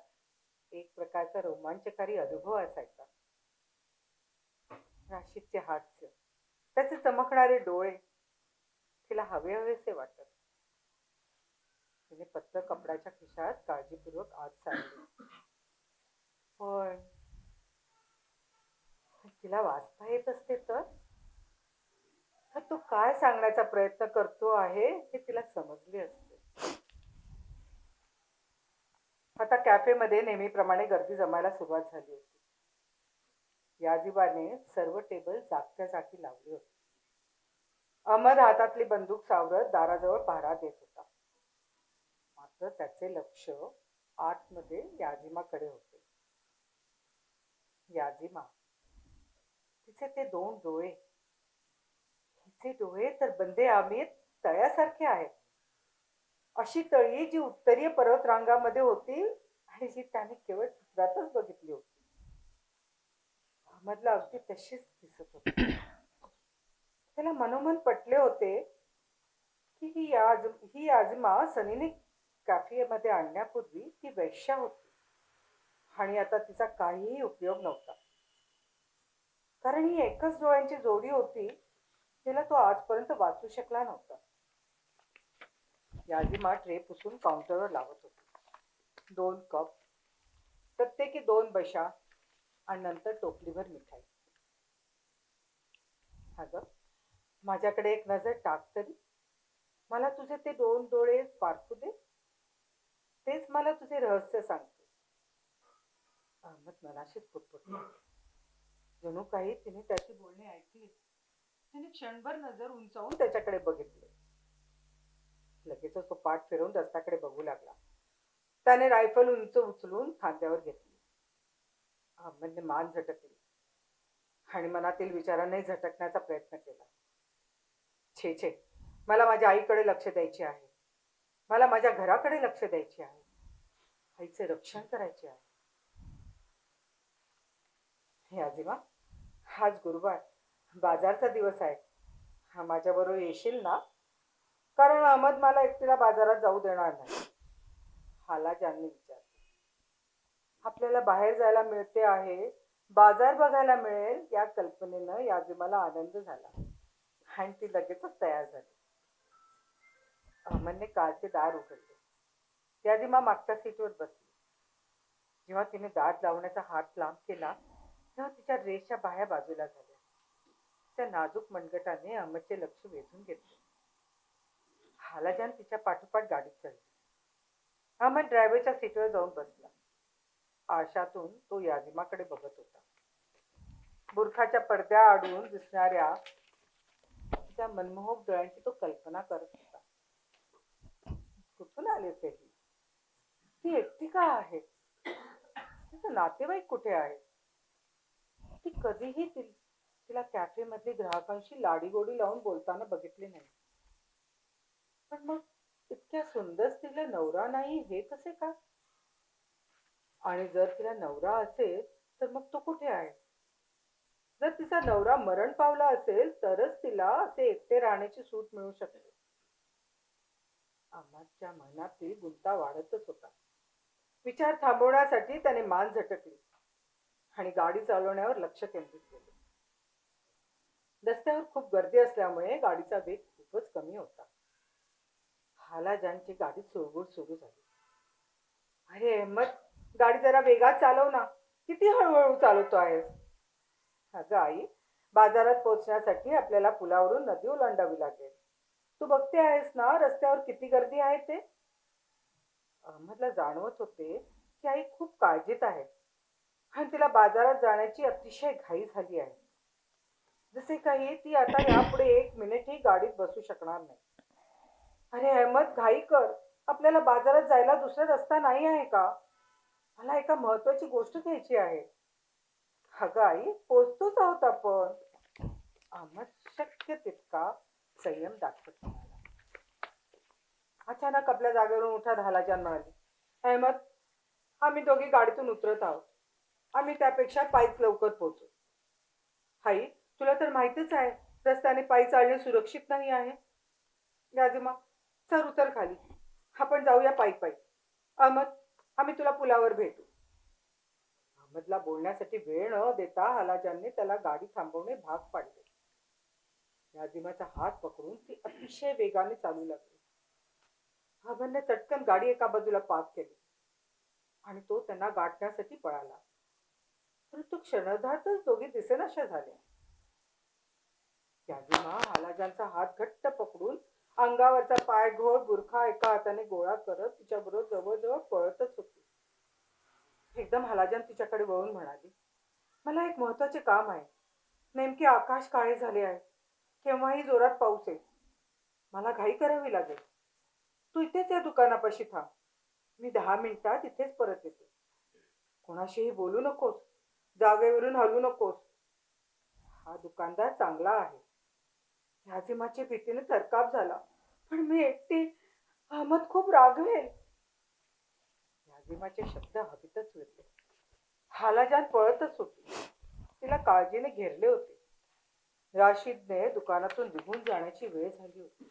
[SPEAKER 4] एक प्रकारचा रोमांचकारी अनुभव असायचा. राशीदचे हास्य, त्याचे चमकणारे डोळे तिला हवे हवेसे वाटत. तिने पत्र कपड्याच्या खिशात काळजीपूर्वक आत सारले. पण तिला वाचता येत असते तर तो काय सांगण्याचा प्रयत्न करतो आहे हे तिला समजले असते. आता कॅफेमध्ये नेहमीप्रमाणे गर्दी जमायला सुरुवात झाली होती. याजिबाने सर्व टेबल जागच्या जागी लावली होती. अहमद हातातली बंदूक सावरत दाराजवळ पहारा देत होता. मात्र त्याचे लक्ष आतमध्ये याजिमाकडे होते. याजिमा, तिचे ते 2 डोळे, तिचे डोळे तर बंदे आमिर तळ्यासारखे आहेत. अशी तळी जी उत्तरीय पर्वतरांगामध्ये होती आणि जी त्याने केवळ चित्रातच बघितली होती. अहमदला अगदी तशीच दिसत होती. त्याला मनोमन पटले होते की ही आजिमा सनीने कॅफेमध्ये आणण्यापूर्वी ती वेश्या होती आणि आता तिचा काहीही उपयोग नव्हता. कारण ही एकच डोळ्यांची जोडी होती तिला तो आजपर्यंत वाचू शकला नव्हता. याजिमा ट्रे पुसून काउंटरवर लावत होती. 2 कप, प्रत्येकी 2 बशा आणि नंतर टोपलीभर मिठाई. अगं, माझ्याकडे एक नजर टाक तरी. मला तुझे ते 2 डोळे पारखू दे. तेच मला तुझे रहस्य सांगते. अहमद मनाशीच पुटपुटला. जणू काही तिने त्याची बोलणी ऐकली. तिने क्षणभर नजर उंचावून त्याच्याकडे बघितले. लगेचच तो पाठ फिरवून रस्त्याकडे बघू लागला. त्याने रायफल उंच उचलून खांद्यावर घेतली. अहमदने मान झटकली आणि मनातील विचाराने झटकण्याचा प्रयत्न केला. छे छे, मला माझ्या आईकडे लक्ष द्यायचे आहे. मला माझ्या घराकडे लक्ष द्यायचे आहे. आईचे रक्षण करायचे आहे. हे आजीबा, आज गुरुवार, बाजारचा दिवस आहे. हा माझ्याबरोबर येशील ना? कारण अहमद मला एकटीला बाजारात जाऊ देणार नाही. हाला ज्यांनी विचारले. आपल्याला बाहेर जायला मिळते आहे, बाजार बघायला मिळेल या कल्पनेनं याजिमाला आनंद झाला आणि ती लगेचच तयार झाली. अहमदने कारचे दार उघडले. याजिमा मागच्या सीटवर बसली. जेव्हा तिने दार लावण्याचा हात लांब केला तेव्हा तिच्या ड्रेसच्या बाह्या बाजूला झाल्या. त्या नाजूक मनगटाने अहमदचे लक्ष वेधून घेतले. हालाजान तिच्या पाठोपाठ गाडीत चढली. अहमद ड्रायव्हरच्या सीटवर जाऊन बसला. आरशातून तो याजिमाकडे बघत होता. बुरखाच्या पडद्या आडून दिसणाऱ्या तिच्या मनमोहक डोळ्यांची तो कल्पना करत होता. कुठून आली असेल ही? ती एकटी का आहे? तिचे नातेवाईक कुठे आहेत? ती कधीही तिला कॅफे मधली ग्राहकांशी लाडीगोडी लावून बोलताना बघितले नाही. पण मग इतक्या सुंदर स्त्रीला नवरा नाही हे कसे काय? आणि जर तिला नवरा असेल तर मग तो कुठे आहे? जर तिचा नवरा मरण पावला असेल तरच तिला असे एकटे राहण्याची सूट मिळू शकते. अहमदच्या मनातील गुंता वाढतच होता. विचार थांबवण्यासाठी त्याने मान झटकली आणि गाडी चालवण्यावर लक्ष केंद्रित केले. रस्त्यावर खूप गर्दी असल्यामुळे गाडीचा वेग खूपच कमी होता. हालाजानची गाडी सुरळीत सुरू झाली. अरे अहमद, गाडी जरा वेगात चालव ना. किती हळूहळू चालवतो आहेस? अगं आई, बाजारात पोहोचण्यासाठी आपल्याला पुलावरून नदी ओलांडावी लागेल. तू बघते आहेस ना रस्त्यावर किती गर्दी आहे ते? अहमदला जाणवत होते की आई खूप काळजीत आहे आणि तिला बाजारात जाण्याची अतिशय घाई झाली आहे. जसे काही ती आता यापुढे 1 मिनिटही गाडीत बसू शकणार नाही. अरे अहमद, घाई कर. आपल्याला बाजारात जायला दुसरा रस्ता नाही आहे का? मला एका महत्वाची गोष्ट घ्यायची आहे. अगं आई, पोचतोच आहोत आपण. अहमद शक्य तितका संयम दाखवत म्हणाला. अचानक आपल्या जागेवरून उठत हालाजान म्हणाली, अहमद, आम्ही दोघे गाडीतून उतरत आहोत. आम्ही त्यापेक्षा पायीच लवकर पोहोचू. आई, तुला तर माहितीच आहे रस्त्याने पायी चालणे सुरक्षित नाही आहे. याजिमा, चल उतर खाली. आपण जाऊया पायी पायी. अहमद, आम्ही तुला पुलावर भेटू. अहमदला बोलण्यासाठी वेळ न देता हालाजानने त्याला गाडी थांबवणे भाग पाडले. याजिमाचा हात पकडून ती अतिशय वेगाने चालू लागली. अहमदने चटकन गाडी एका बाजूला पार्क केली आणि तो त्यांना गाठण्यासाठी पळाला. परंतु क्षणार्धातच दोघे दिसेनाशा झाले. याजिमा हालाजानचा हात घट्ट पकडून अंगावरचा पायघोळ बुरखा एका हाताने गोळा करत तिच्याबरोबर जवळजवळ पळतच होती. एकदम हालाजान तिच्याकडे वळून म्हणाली, मला एक महत्वाचे काम आहे. नेमके आकाश काळे झाले आहे. केव्हाही जोरात पाऊस येईल. मला घाई करावी लागेल. तू इथेच या दुकानापाशी थांब. मी 10 मिनिटात इथेच परत येते. कोणाशीही बोलू नकोस. जागेवरून हलू नकोस. हा दुकानदार चांगला आहे. याजिमाच्या भीतीने थरकाप झाला. पण मी एकटी, अहमद खूप रागवेल. याजिमाचे शब्द हवेतच विरले. हालाजान पळतच होती. तिला काळजीने घेरले होते. राशीदने दुकानातून निघून जाण्याची वेळ झाली होती.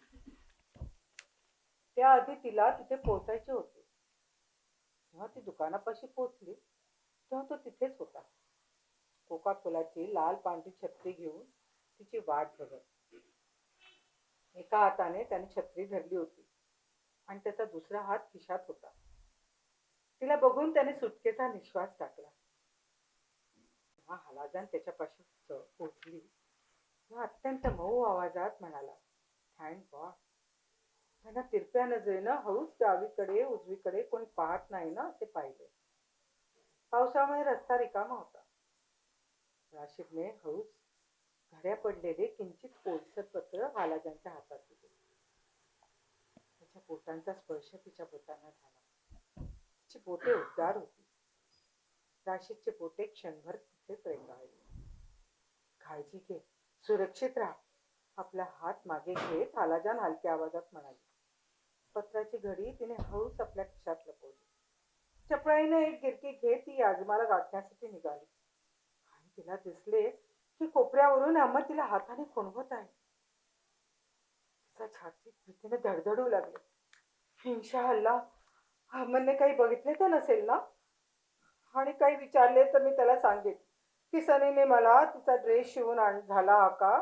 [SPEAKER 4] त्याआधी तिला तिथे पोहोचायचे होते. जेव्हा ती दुकानापाशी पोहोचली तेव्हा तो तिथेच होता. कोका कोलाची लाल पांढरी छत्री घेऊन तिची वाट बघत. एका हाताने त्याने छत्री धरली होती आणि त्याचा दुसरा हात खिशात होता. तिला बघून त्याने सुटकेचा निश्वास टाकला. जेव्हा हालाजान त्याच्यापाशी पोहोचली तेव्हा अत्यंत मऊ आवाजात म्हणाला, थँक गॉड. त्यांना तिरप्या नजरेनं हळूच डावीकडे उजवीकडे कोणी पाहत नाही ना असे पाहिले. पावसामुळे रस्ता रिकामा होता. राशीदने हळूच घड्या पडलेले किंचित ओलसर पत्र हालाजानच्या हातात दिले. त्याच्या बोटांचा स्पर्श तिच्या बोटांना झाला. तिची बोटे उबदार होती. राशीदचे बोटे क्षणभर तिथेच रेंगाळले. काळजी घे, सुरक्षित राहा. आपला हात मागे घेत हालाजान हलक्या आवाजात म्हणाली. पत्राची घडी तिने हळूच आपल्या खिशात लपवली. चपळाईने एक गिरकी घेत ती याजमाला गाठण्यासाठी निघाली आणि तिला दिसले की कोपऱ्यावरून अहमद तिला हाताने खुणवत आहे. तिचा छातीत भीतीने धडधडू लागले. हिंशा हल्ला, अहमदने काही बघितले तर नसेल ना, आणि काही विचारले तर मी त्याला सांगेन की सनीने मला तिचा ड्रेस शिवून झाला हा का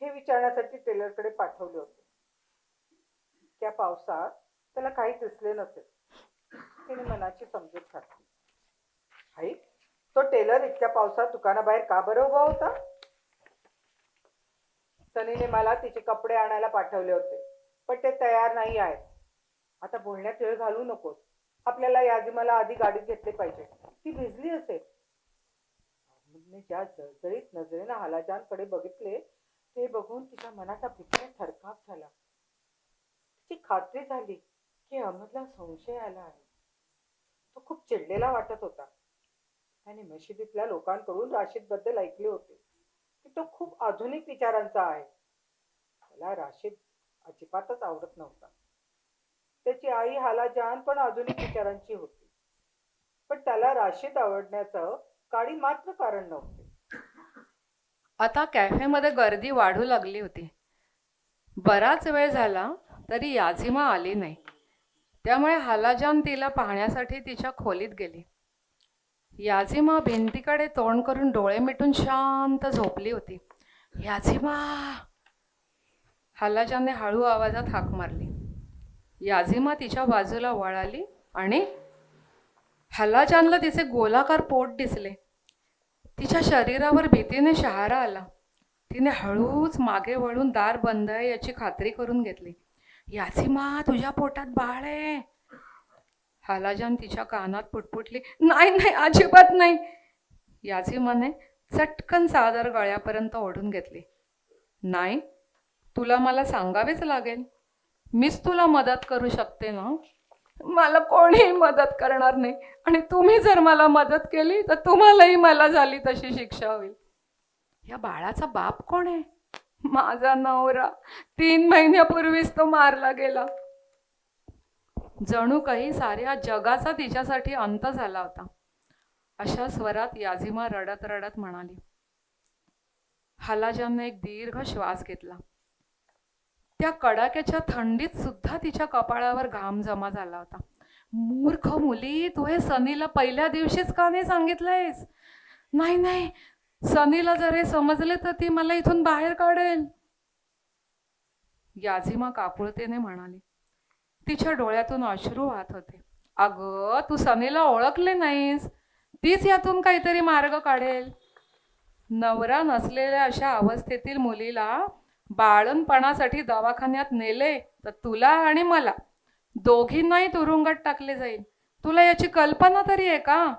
[SPEAKER 4] हे विचारण्यासाठी टेलरकडे पाठवले होते. त्या पावसात त्याला काही दिसले नसेल. तिने मनाची समजूत घातली. आई, तो टेलर इतक्या पावसात दुकानाबाहेर का बरं उभा होता? सनीने मला तिचे कपडे आणायला पाठवले होते, पण ते तयार नाही आहेत. आता बोलण्यात वेळ घालवू नकोस. आपल्याला याजिमाला आधी गाडीत घेतले पाहिजे. ती भिजली असेल. अहमदने ज्या जळजळीत नजरेनं हालाजानकडे बघितले ते बघून तिच्या मनाचा भीतीने थरकाप झाला. तिची खात्री झाली की अहमदला संशय आला आहे. तो खूप चिडलेला वाटत होता. त्याने मशिदीतल्या लोकांकडून राशीदबद्दल ऐकले होते की तो खूप आधुनिक विचारांचा आहे. त्याला राशीद अजिबातच आवडत नव्हता. त्याची आई हालाजान पण आधुनिक विचारांची होती, पण त्याला राशीद आवडण्याचं काडी मात्र कारण नव्हते.
[SPEAKER 3] आता कॅफेमध्ये गर्दी वाढू लागली होती. बराच वेळ झाला तरी याझिमा आली नाही. त्यामुळे हालाजान तिला पाहण्यासाठी तिच्या खोलीत गेली. याझिमा भिंतीकडे तोंड करून डोळे मिटून शांत झोपली होती. याझिमा! हालाजानने हळू आवाजात हाक मारली. याझिमा तिच्या बाजूला वळाली आणि हालाजानला तिचे गोलाकार पोट दिसले. तिच्या शरीरावर भीतीने शहारा आला. तिने हळूच मागे वळून दार बंद आहे याची खात्री करून घेतली. याझिमा, तुझ्या पोटात बाळ आहे. हालाजान तिच्या कानात पुटपुटली. नाही नाही, अजिबात नाही. याझिमाने चटकन चादर गळ्यापर्यंत ओढून घेतली. नाही, तुला मला सांगावेच लागेल. मीच तुला मदत करू शकते ना. मला कोणीही मदत करणार नाही, आणि तुम्ही जर मला मदत केली तर तुम्हालाही मला झाली तशी शिक्षा होईल. या बाळाचा बाप कोण आहे? माझा नवरा. 3 महिन्यापूर्वीच तो मारला गेला. जणू काही साऱ्या जगाचा तिच्यासाठी अंत झाला होता. अशा स्वरात याझिमा रडत रडत म्हणाली. हालाजानने एक दीर्घ श्वास घेतला. त्या कडाक्याच्या थंडीत सुद्धा तिच्या कपाळावर घाम जमा झाला होता. मूर्ख मुली, तू हे सनीला पहिल्या दिवशीच का नाही सांगितलंयस? नाही नाही, सनीला जर हे समजले तर ती मला इथून बाहेर काढेल. याझिमा काकुळतेने म्हणाली. तिच्या डोळ्यातून अश्रू वाहत होते. अगं, तू सनीला ओळखले नाहीस. तीच यातून काहीतरी मार्ग काढेल. नवरा नसलेल्या अशा अवस्थेतील मुलीला बाळणपणासाठी दवाखान्यात नेले तर तुला आणि मला दोघींनाही तुरुंगात टाकले जाईल. तुला याची कल्पना तरी आहे का?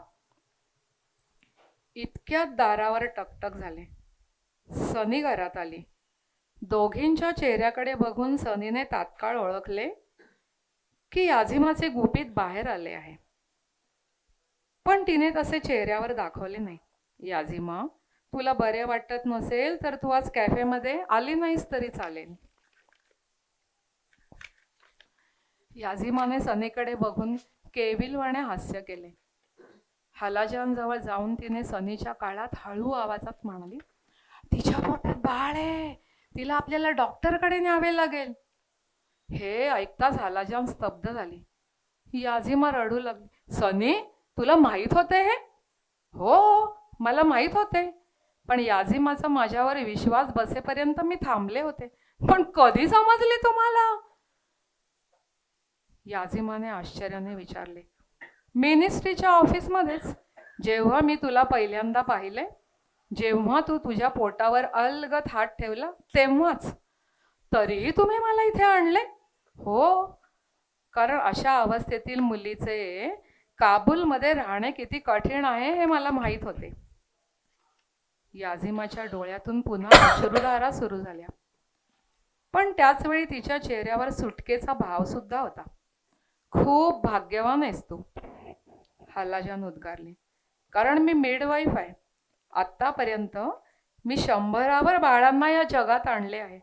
[SPEAKER 3] इतक्यात दारावर टकटक झाले. सनी घरात आली. दोघींच्या चेहऱ्याकडे बघून सनीने तात्काळ ओळखले की याझिमाचे गुपित बाहेर आले आहे. पण तिने तसे चेहऱ्यावर दाखवले नाही. याझिमा, तुला बरे वाटत नसेल तर तू आज कॅफेमध्ये आली नाहीस तरी चालेल. याझिमाने सनीकडे बघून केविलवाणे हास्य केले. हालाजान जवळ जाऊन तिने सनीच्या काळात हळू आवाजात म्हणाली. तिच्या पोटात बाळ आहे. तिला आपल्याला डॉक्टरकडे न्यावे लागेल. हे ऐकताच हालाजान स्तब्ध झाली. याझिमा रडू लागली. सनी, तुला माहीत होते हे? हो, मला माहीत होते. पण याझिमाचा माझ्यावर विश्वास बसेपर्यंत मी थांबले होते. पण कधी समजले तुम्हाला? याझिमाने आश्चर्याने विचारले. मिनिस्ट्रीच्या ऑफिसमध्येच. जेव्हा मी तुला पहिल्यांदा पाहिले, जेव्हा तू तुझ्या पोटावर अलगद हात ठेवला तेव्हाच. तरीही तुम्ही मला इथे आणले? हो, कारण अशा अवस्थेतील मुलीचे काबूलमध्ये राहणे किती कठीण आहे हे मला माहीत होते. याझिमाच्या डोळ्यातून पुन्हा अश्रुधारा सुरू झाल्या. पण त्याच वेळी तिच्या चेहऱ्यावर सुटकेचा भाव सुद्धा होता. खूप भाग्यवान आहेस तू, हालाजान उद्गारली. कारण मी मिडवाईफ आहे. आत्तापर्यंत मी 100वर बाळांना या जगात आणले आहे.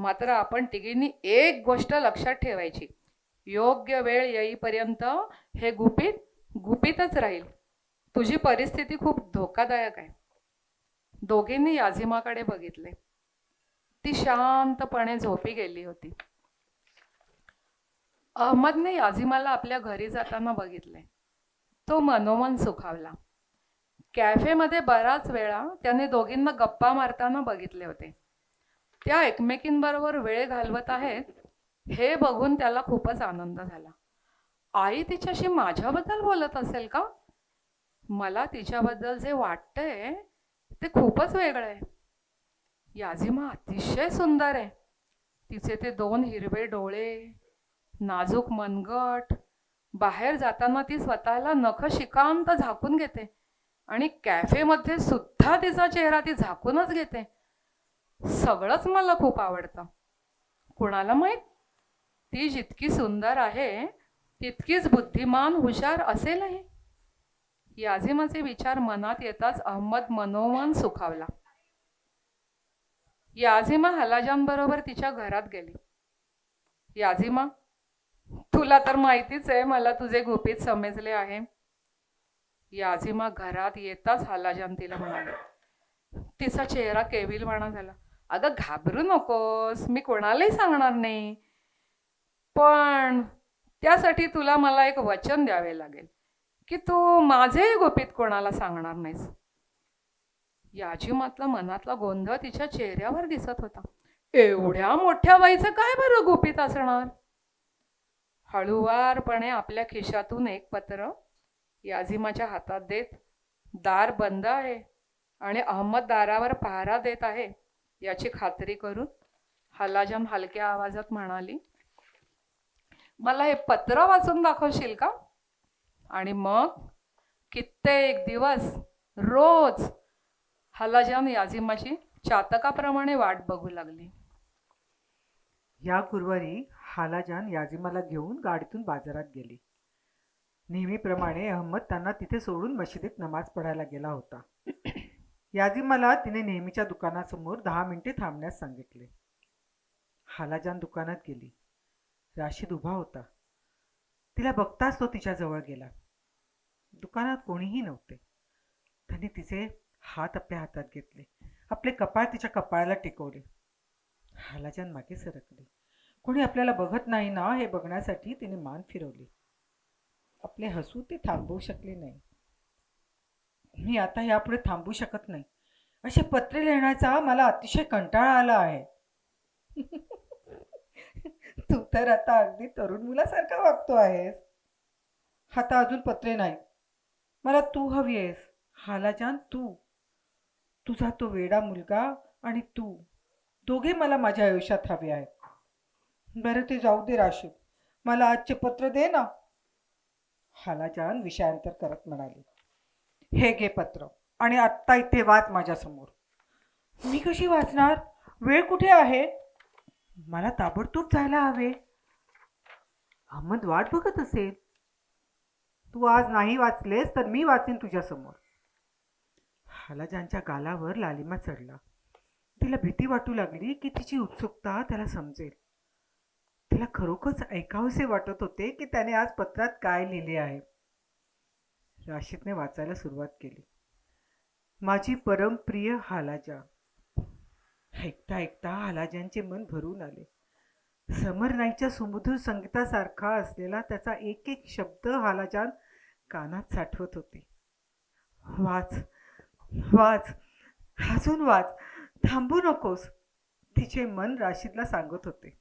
[SPEAKER 3] मात्र आपण तिघींनी एक गोष्ट लक्षात ठेवायची, योग्य वेळ येईपर्यंत हे गुपित गुपितच राहील. तुझी परिस्थिती खूप धोकादायक आहे. दोघींनी याझिमाकडे बघितले. ती शांतपणे झोपी गेली होती. अहमदने याझिमाला आपल्या घरी जाताना बघितले. तो मनोमन सुखावला. कॅफेमध्ये बराच वेळा त्याने दोघींना गप्पा मारताना बघितले होते. त्या एकमेकींबरोबर वेळ घालवत आहेत हे बघून त्याला खूपच आनंद झाला. आई तिच्याशी माझ्याबद्दल बोलत असेल का? मला तिच्याबद्दल जे वाटतंय ते खूपच वेगळं आहे. याझिमा अतिशय सुंदर आहे. तिचे ते 2 हिरवे डोळे, नाजूक मनगट. बाहेर जाताना ती स्वतःला नख शिकांत झाकून घेते आणि कॅफेमध्ये सुद्धा तिचा चेहरा ती झाकूनच घेते. सगळंच मला खूप आवडतं. कुणाला माहीत, ती जितकी सुंदर आहे तितकीच बुद्धिमान, हुशार असेलही. याझिमाचे विचार मनात येताच अहमद मनोमन सुखावला. याझिमा हलाजानबरोबर तिच्या घरात गेली. याझिमा, तुला तर माहितीच आहे मला तुझे गुपित समजले आहे. याझिमा घरात येताच हलाजान तिला म्हणाले. तिचा चेहरा केविलवाणा झाला. अगं घाबरू नकोस, मी कोणालाही सांगणार नाही. पण त्यासाठी तुला मला एक वचन द्यावे लागेल की तू माझे गुपित कोणाला सांगणार नाहीस. याझिमातला मनातला गोंधळ तिच्या चेहऱ्यावर दिसत होता. एवढ्या मोठ्या बाईचं काय बरं गुपित असणार? हळुवारपणे आपल्या खिशातून एक पत्र याझिमाच्या हातात देत, दार बंद आहे आणि अहमद दारावर पहारा देत आहे याची खात्री करून हलाजान हलक्या आवाजात म्हणाली, मला हे पत्र वाचून दाखवशील का? आणि मग कित्येक दिवस रोज हलाजान याझिमाची चातकाप्रमाणे वाट बघू लागली.
[SPEAKER 5] या गुरुवारी हालाजान याझिमाला घेऊन गाडीतून बाजारात गेली. नेहमीप्रमाणे अहमद त्यांना तिथे सोडून मशिदीत नमाज पढायला गेला होता. याझिमाला तिने नेहमीच्या दुकानासमोर 10 मिनिटे थांबण्यास सांगितले. हालाजान दुकानात गेली. राशीद उभा होता. तिला बघताच तो तिच्याजवळ गेला. दुकानात कोणीही नव्हते. त्याने तिचे हात आपल्या हातात घेतले. आपले कपाळ तिच्या कपाळाला टेकवले. हालाजान मागे सरकली. कोणी आपल्याला बघत नाही ना हे बघण्यासाठी तिने मान फिरवली. आपले हसू ते थांबवू शकले नाही. मी आता यापुढे थांबू शकत नाही. असे पत्रे लिहिण्याचा मला अतिशय कंटाळा आला आहे. तू तर आता अगदी तरुण मुलासारखा वागतो आहेस. आता अजून पत्रे नाही. मला तू हवी आहेस हालाजान. तू, तुझा तो वेडा मुलगा आणि तू, दोघे मला माझ्या आयुष्यात हवे आहेत. बरं ते जाऊ दे राशीद, मला आजचे पत्र दे ना. हालाजान विषयांतर करत म्हणाली, हे घे पत्र आणि आत्ता इथे वाच माझ्यासमोर. मी कशी वाचणार? वेळ कुठे आहे? मला ताबडतोब जायला हवे. अहमद वाट बघत असेल. तू आज नाही वाचलेस तर मी वाचेन तुझ्यासमोर. हालाजानच्या गालावर लालिमा चढला. तिला भीती वाटू लागली की तिची उत्सुकता त्याला समजेल. तिला खरोखरच ऐकावेसे वाटत होते की त्याने आज पत्रात काय लिहिले आहे. राशीदने वाचायला सुरुवात केली. माझी परमप्रिय हालाजा. ऐकता ऐकता हालाजानचे मन भरून आले. समर नाईच्या सुमधुर संगीतासारखा असलेला त्याचा एक एक शब्द हालाजान कानात साठवत होते. वाच वाच, अजून वाच, थांबू नकोस, तिचे मन राशीदला सांगत होते.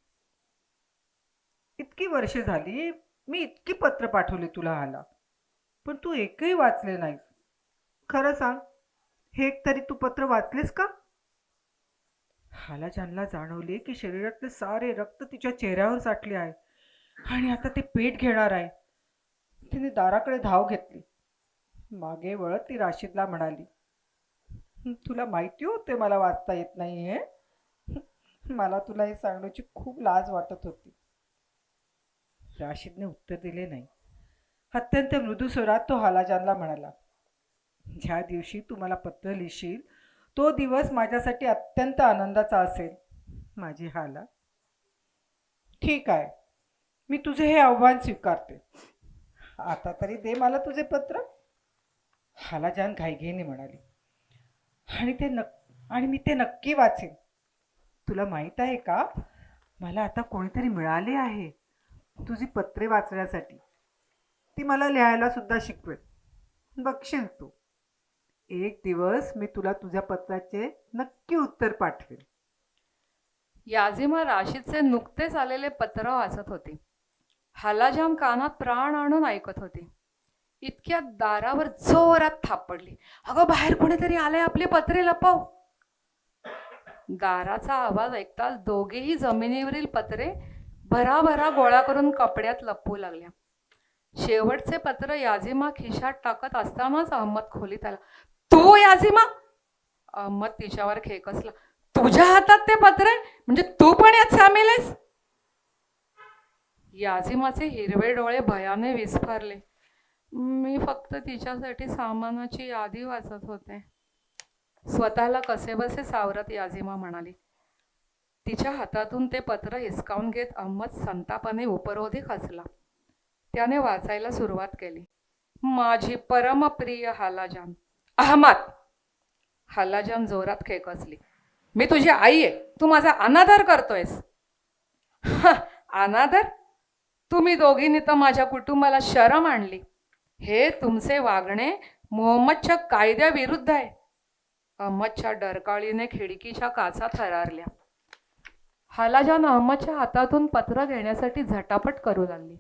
[SPEAKER 5] इतकी वर्षे झाली, मी इतकी पत्र पाठवली तुला हाला, पण तू एकही वाचले नाहीस. खरं सांग, हे एक तरी तू पत्र वाचलेस का? हालाजानला जाणवले की शरीरातले सारे रक्त तिच्या चेहऱ्यावर साठले आहे आणि आता ते पेट घेणार आहे. तिने दाराकडे धाव घेतली. मागे वळत ती राशीदला म्हणाली, तुला माहिती होते मला वाचता येत नाही हे? मला तुला हे सांगण्याची खूप लाज वाटत होती. राशीदने उत्तर दिले नाही. अत्यंत मृदू स्वरात तो हालाजानला म्हणाला, ज्या दिवशी तू मला पत्र लिहिशील तो दिवस माझ्यासाठी अत्यंत आनंदाचा असेल. माझी हाला. ठीक आहे, मी तुझे हे आव्हान स्वीकारते. आता तरी दे मला तुझे पत्र. हाला जान घाईघाईने म्हणाली. आणि मी ते नक्की वाचेन. तुला माहित आहे का, मला आता कोणीतरी मिळाले आहे तुझी पत्रे वाचण्यासाठी. ती मला लिहायला सुद्धा शिकवेल. बघशील तू, एक दिवस मी तुला तुझ्या पत्राचे नक्की उत्तर पाठवेल.
[SPEAKER 3] याजिमा राशीदचे नुकतेच आलेले पत्र वाचत होते. हालाजान कानात प्राण आणून ऐकत होते. इतक्यात दारावर जोरात थाप पडली. अगं, बाहेर कोणीतरी आलंय, आपली पत्रे लपव. दाराचा आवाज ऐकताच दोघेही जमिनीवरील पत्रे भराभरा गोळा करून कपड्यात लपवू लागल्या. शेवटचे पत्र याजिमा खिशात टाकत असतानाच अहमद खोलीत आला. तू याजिमा? अहमद तिच्यावर खेकसला. तुझ्या हातात ते पत्र म्हणजे तू पण यात सामील आहेस? याजिमाचे हिरवे डोळे भयाने विस्फारले. मी फक्त तिच्यासाठी सामानाची यादी वाचत होते. स्वतःला कसेबसे सावरत याजिमा म्हणाली. तिच्या हातातून ते पत्र हिसकावून घेत अहमद संतापाने उपरोधिक हसला. त्याने वाचायला सुरुवात केली. माझी परमप्रिय हालाजान. अहमद! हालाजान जोरात खेकसली. मी तुझी आई आहे, तू माझा अनादर करतोयस. अनादर? तुम्ही दोघींनी तर माझ्या कुटुंबाला शरम आणली. हे तुमचे वागणे मोहम्मदच्या कायद्याविरुद्ध आहे. अहमदच्या डरकाळीने खिडकीच्या काचा थरारल्या. हालाजान अहमदच्या हातातून पत्र घेण्यासाठी झटापट करू लागली.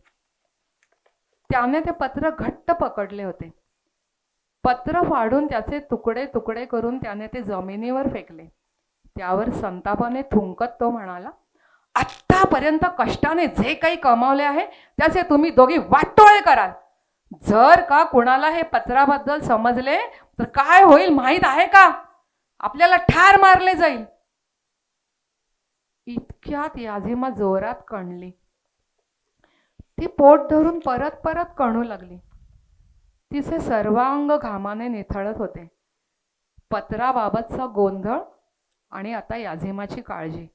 [SPEAKER 3] त्याने ते पत्र घट्ट पकडले होते. पत्र फाडून त्याचे तुकडे तुकडे करून त्याने ते जमिनीवर फेकले. त्यावर संतापाने थुंकत तो म्हणाला, आत्तापर्यंत कष्टाने जे काही कमावले आहे त्याचे तुम्ही दोघी वाटोळे कराल. जर का कुणाला हे पत्राबद्दल समजले तर काय होईल माहीत आहे का? आपल्याला ठार मारले जाईल. इतक्यात याजिमा जोरात कणली. ती पोट धरून परत परत कणू लागली. तिचे सर्वांग घामाने निथळत होते. पत्राबाबतचा गोंधळ आणि आता याजिमाची काळजी,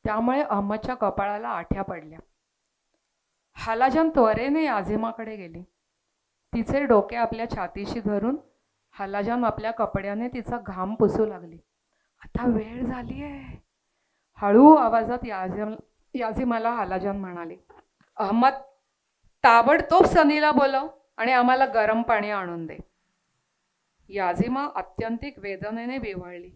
[SPEAKER 3] त्यामुळे अहमदच्या कपाळाला आठ्या पडल्या. हालाजान त्वरेने याजिमाकडे गेली. तिचे डोके आपल्या छातीशी धरून हालाजान आपल्या कपड्याने तिचा घाम पुसू लागली. आता वेळ झाली आहे, हळू आवाजात याजिमाला हालाजान म्हणाली. अहमद, ताबडतोब सनीला बोलव आणि आम्हाला गरम पाणी आणून दे. याजिमा अत्यंतिक वेदनेने विव्हळली.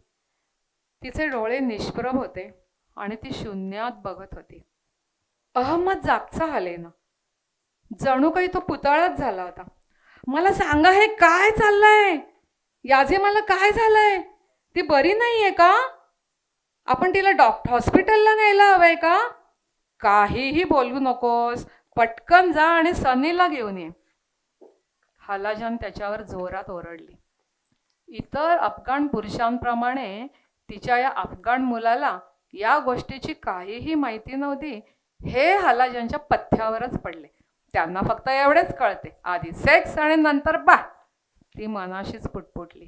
[SPEAKER 3] तिचे डोळे निष्प्रभ होते आणि ती शून्यात बघत होती. अहमद जागचा हालेना, जणू काही तो पुतळाच झाला होता. मला सांगा, हे काय चाललंय? याजिमाला काय झालंय? ती बरी नाहीये का? आपण तिला हॉस्पिटलला न्यायला हवंय का? काहीही बोलू नकोस, पटकन जा आणि सनीला घेऊन ये. हालाजान त्याच्यावर जोरात ओरडली. इतर अफगाण पुरुषांप्रमाणे तिच्या या अफगाण मुलाला या गोष्टीची काहीही माहिती नव्हती. हे हालाजानच्या पथ्यावरच पडले. त्यांना फक्त एवढेच कळते, आधी सेक्स आणि नंतर बा. ती मनाशीच पुटपुटली.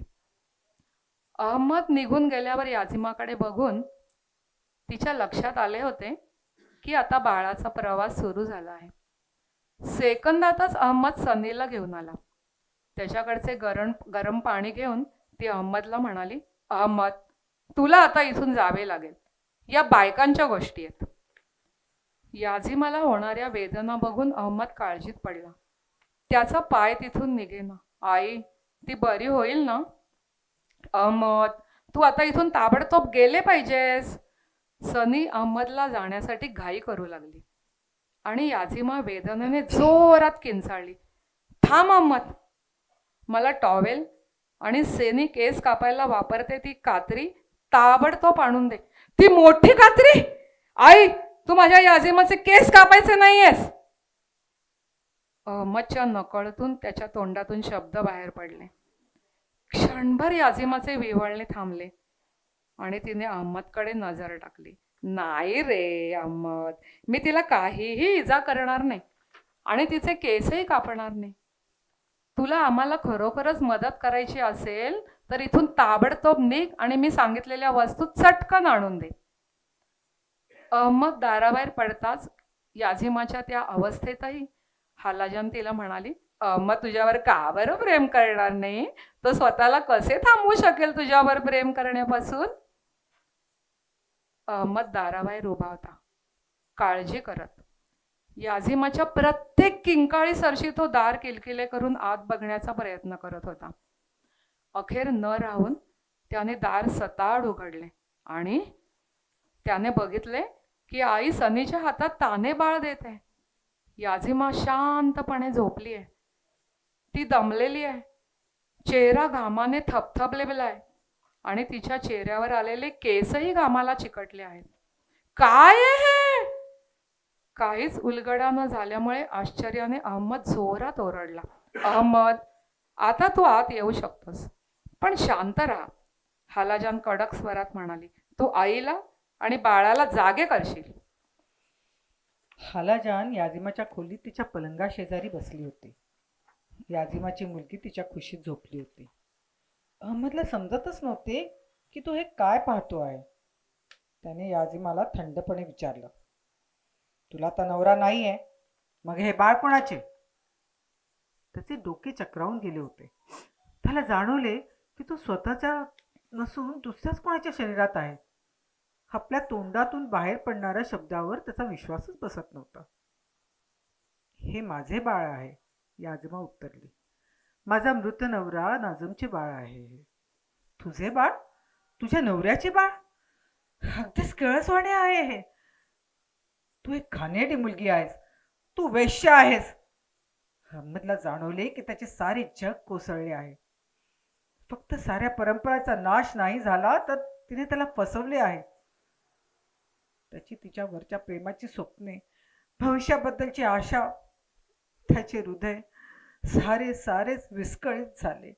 [SPEAKER 3] अहमद निघून गेल्यावर याजिमाकडे बघून तिच्या लक्षात आले होते की आता बाळाचा प्रवास सुरू झाला आहे. सेकंदातच अहमद सनीला घेऊन आला. त्याच्याकडचे गरम पाणी घेऊन ती अहमदला म्हणाली, अहमद, तुला आता इथून जावे लागेल. या बायकांच्या गोष्टी आहेत. याजिमाला होणाऱ्या वेदना बघून अहमद काळजीत पडला. त्याचा पाय तिथून निघेना. आई, ती बरी होईल ना? अहमद, तू आता इथून ताबडतोब गेले पाहिजेस. सनी अहमदला जाण्यासाठी घाई करू लागली आणि याजिमा वेदनेने जोरात किंचाळली. थांब अहमद, मला टॉवेल आणि सेनी केस कापायला वापरते ती कात्री ताबडतोब आणून दे. ती मोठी कात्री? आई, तू माझ्या याजिमाचे केस कापायचे नाहीयेस. अहमदच्या नकळतून त्याच्या तोंडातून शब्द बाहेर पडले. क्षणभर याजिमाचे विव्हळणे थांबले आणि तिने अहमदकडे नजर टाकली. नाही रे अहमद, मी तिला काहीही इजा करणार नाही आणि तिचे केसही कापणार नाही. तुला आम्हाला खरोखरच मदत करायची असेल तर इथून ताबडतोब निघ आणि मी सांगितलेल्या वस्तू चटकन आणून दे. अहमद दाराबाहेर पडताच याझिमाच्या त्या अवस्थेतही हालाजान तिला म्हणाली, अहमद तुझ्यावर का बरं प्रेम करणार नाही? तो स्वतःला कसे थांबवू शकेल तुझ्यावर प्रेम करण्यापासून? अहमद दाराबाहेर उभा होता, काळजी करत. याझिमाच्या प्रत्येक किंकाळी सरशी तो दार किलकिले करून आत बघण्याचा प्रयत्न करत होता. अखेर न राहून त्याने दार सताड उघडले आणि त्याने बघितले की आई सनीच्या हातात ताने बाळ देत आहे. याझिमा शांतपणे झोपली आहे. ती दमलेली आहे, चेहरा घामाने थपथपलेला आहे आणि तिच्या चेहऱ्यावर आलेले केसही घामाला चिकटले आहेत. काय आहे हे? काहीच उलगडा न झाल्यामुळे आश्चर्याने अहमद जोरात ओरडला, अहमद, आता तू आत येऊ शकतोस, पण शांत राहा. हालाजान कडक स्वरात म्हणाली, तू आईला आणि बाळाला जागे करशील.
[SPEAKER 5] हालाजान याझिमाच्या खोलीत तिच्या पलंगा शेजारी बसली होती. याझिमाची मुलगी तिच्या खुशीत झोपली होती. अहमदला समजतच नव्हते की तो हे काय पाहतो आहे. त्याने याझिमाला थंडपणे विचारलं, तुला तर नवरा नाही आहे, मग हे बाळ कोणाचे? त्याचे डोके चक्रावून गेले होते. त्याला जाणवले की तो स्वतःच्या नसून दुसऱ्याच कोणाच्या शरीरात आहे. आपल्या तोंडातून बाहेर पडणाऱ्या शब्दावर त्याचा विश्वासच बसत नव्हता. हे माझे बाळ आहे, याझिमा उत्तरली. माझा मृत नवरा नाझमचे बाळ आहे. तुझे बाळ? तुझ्या नवऱ्याचे बाळ? अगदीच किळसवाणे आहे हे. तू एक घाणेरडी मुलगी आहेस, तू वेश्या आहेस. अहमदला जाणवले की त्याचे सारे जग कोसळले आहे. फक्त साऱ्या परंपराचा नाश नाही झाला तर तिने त्याला फसवले आहे. त्याची तिच्यावरच्या प्रेमाची स्वप्ने, भविष्याबद्दलची आशा, त्याचे हृदय सारेच विस्कळीत झाले.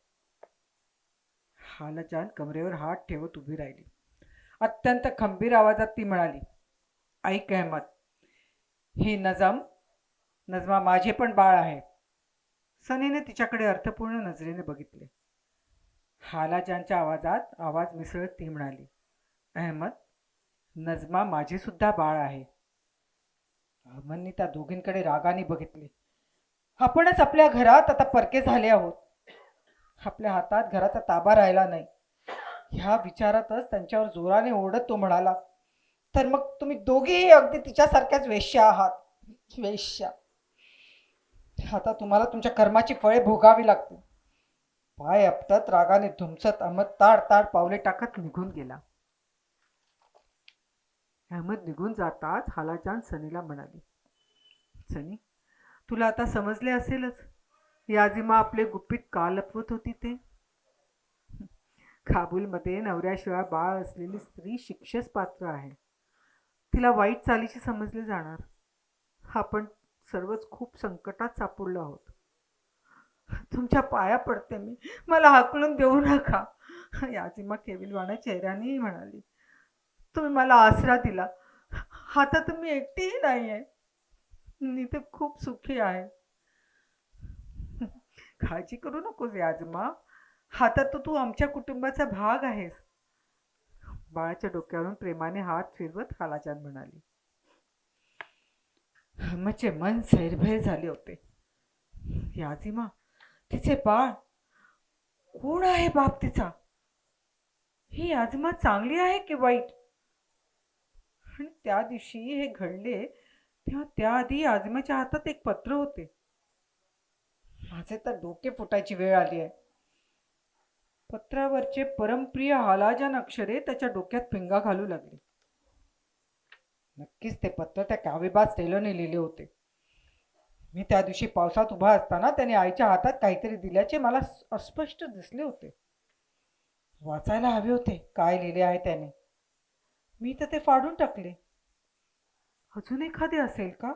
[SPEAKER 5] हालाजान कमरेवर हात ठेवत उभी राहिली. अत्यंत खंबीर आवाजात ती म्हणाली, ऐक अहमद, ही नजमा माझे पण बाळ आहे. सनीने तिच्याकडे अर्थपूर्ण नजरेने बघितले. हालाजानच्या आवाजात आवाज मिसळत ती म्हणाली, अहमद, नजमा माझे सुद्धा बाळ आहे. अहमदने त्या दोघींकडे रागाने बघितले. आपणच आपल्या घरात आता परके झाले आहोत. आपल्या हातात घराचा ताबा राहिला नाही. ह्या विचारातच त्यांच्यावर जोराने ओरडत तो म्हणाला, तर मग तुम्ही दोघेही अगदी तिच्यासारख्याच वेश्या आहात. वेश्या. आता तुम्हाला तुमच्या कर्माची फळे भोगावी लागतील. पाय आपटत रागाने धुमसत अहमद ताड पावले टाकत निघून गेला. अहमद निघून जाताच हालाजान सनीला म्हणाली, सनी, तुला आता समजले असेलच याझिमा आपले गुपित का लपवत होती ते. काबूलमध्ये नवऱ्याशिवाय बाळ असलेली स्त्री शिक्षेस पात्र आहे. तिला वाईट चालीशी समजले जाणार. आपण सर्वच खूप संकटात सापडलो आहोत. तुमच्या पाया पडते मी, मला हाकलून देऊ नका. याझिमा केविलवाण्या चेहऱ्याने म्हणाली, तुम्ही मला आसरा दिला. आता तुम्ही एकटीही नाही आहे. मी तर खूप सुखी आहे. काळजी करू नकोस याझिमा, आता तर तू आमच्या कुटुंबाचा भाग आहेस. बाळाच्या डोक्यावरून प्रेमाने हात फिरवत हालाजान म्हणाली. अहमदचे मन सैरभैर झाले होते. याझिमा, तिचे बाळ, कोण आहे बाप तिचा? ही याझिमा चांगली आहे की वाईट? आणि त्या दिवशी हे घडले तेव्हा त्याआधी याझिमाच्या हातात एक पत्र होते. माझे तर डोके फुटायची वेळ आली आहे. पत्रावरचे परमप्रिय हालाजान अक्षरे त्याच्या डोक्यात पिंगा घालू लागले. नक्कीच ते पत्र त्या कावेबाज टेलरने लिहिले होते. मी त्या दिवशी पावसात उभा असताना त्याने आईच्या हातात काहीतरी दिल्याचे मला अस्पष्ट दिसले होते. वाचायला हवे होते काय लिहिले आहे त्याने. मी तर ते फाडून टाकले. अजून एखादे असेल का?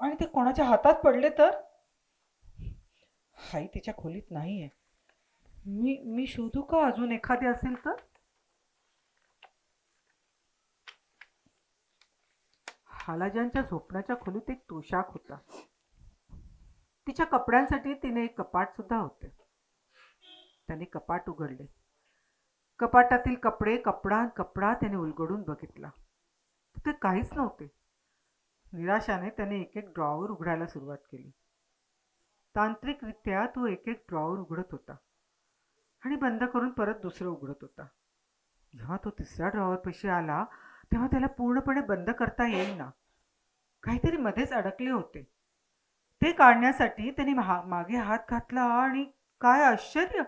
[SPEAKER 5] आणि ते कोणाच्या हातात पडले तर? आई तिच्या खोलीत नाहीये. मी शोधू का अजून एखादे असेल तर? हालाजानच्या झोपण्याच्या खोलीत एक तोशाक होता. तिच्या कपड्यांसाठी तिने एक कपाट सुद्धा होते. त्याने कपाट उघडले. कपाटातील कपडा त्याने उलगडून बघितला. तिथे काहीच नव्हते. निराशाने त्याने एक एक ड्रॉवर उघडायला सुरुवात केली. तांत्रिकरित्या तो एक एक ड्रॉवर उघडत होता आणि बंद करून परत दुसरं उघडत होता. जेव्हा तो तिसऱ्या ड्रॉवरपाशी आला तेव्हा त्याला पूर्णपणे बंद करता येईना. काहीतरी मध्येच अडकले होते. ते काढण्यासाठी त्याने मागे हात घातला आणि काय आश्चर्य,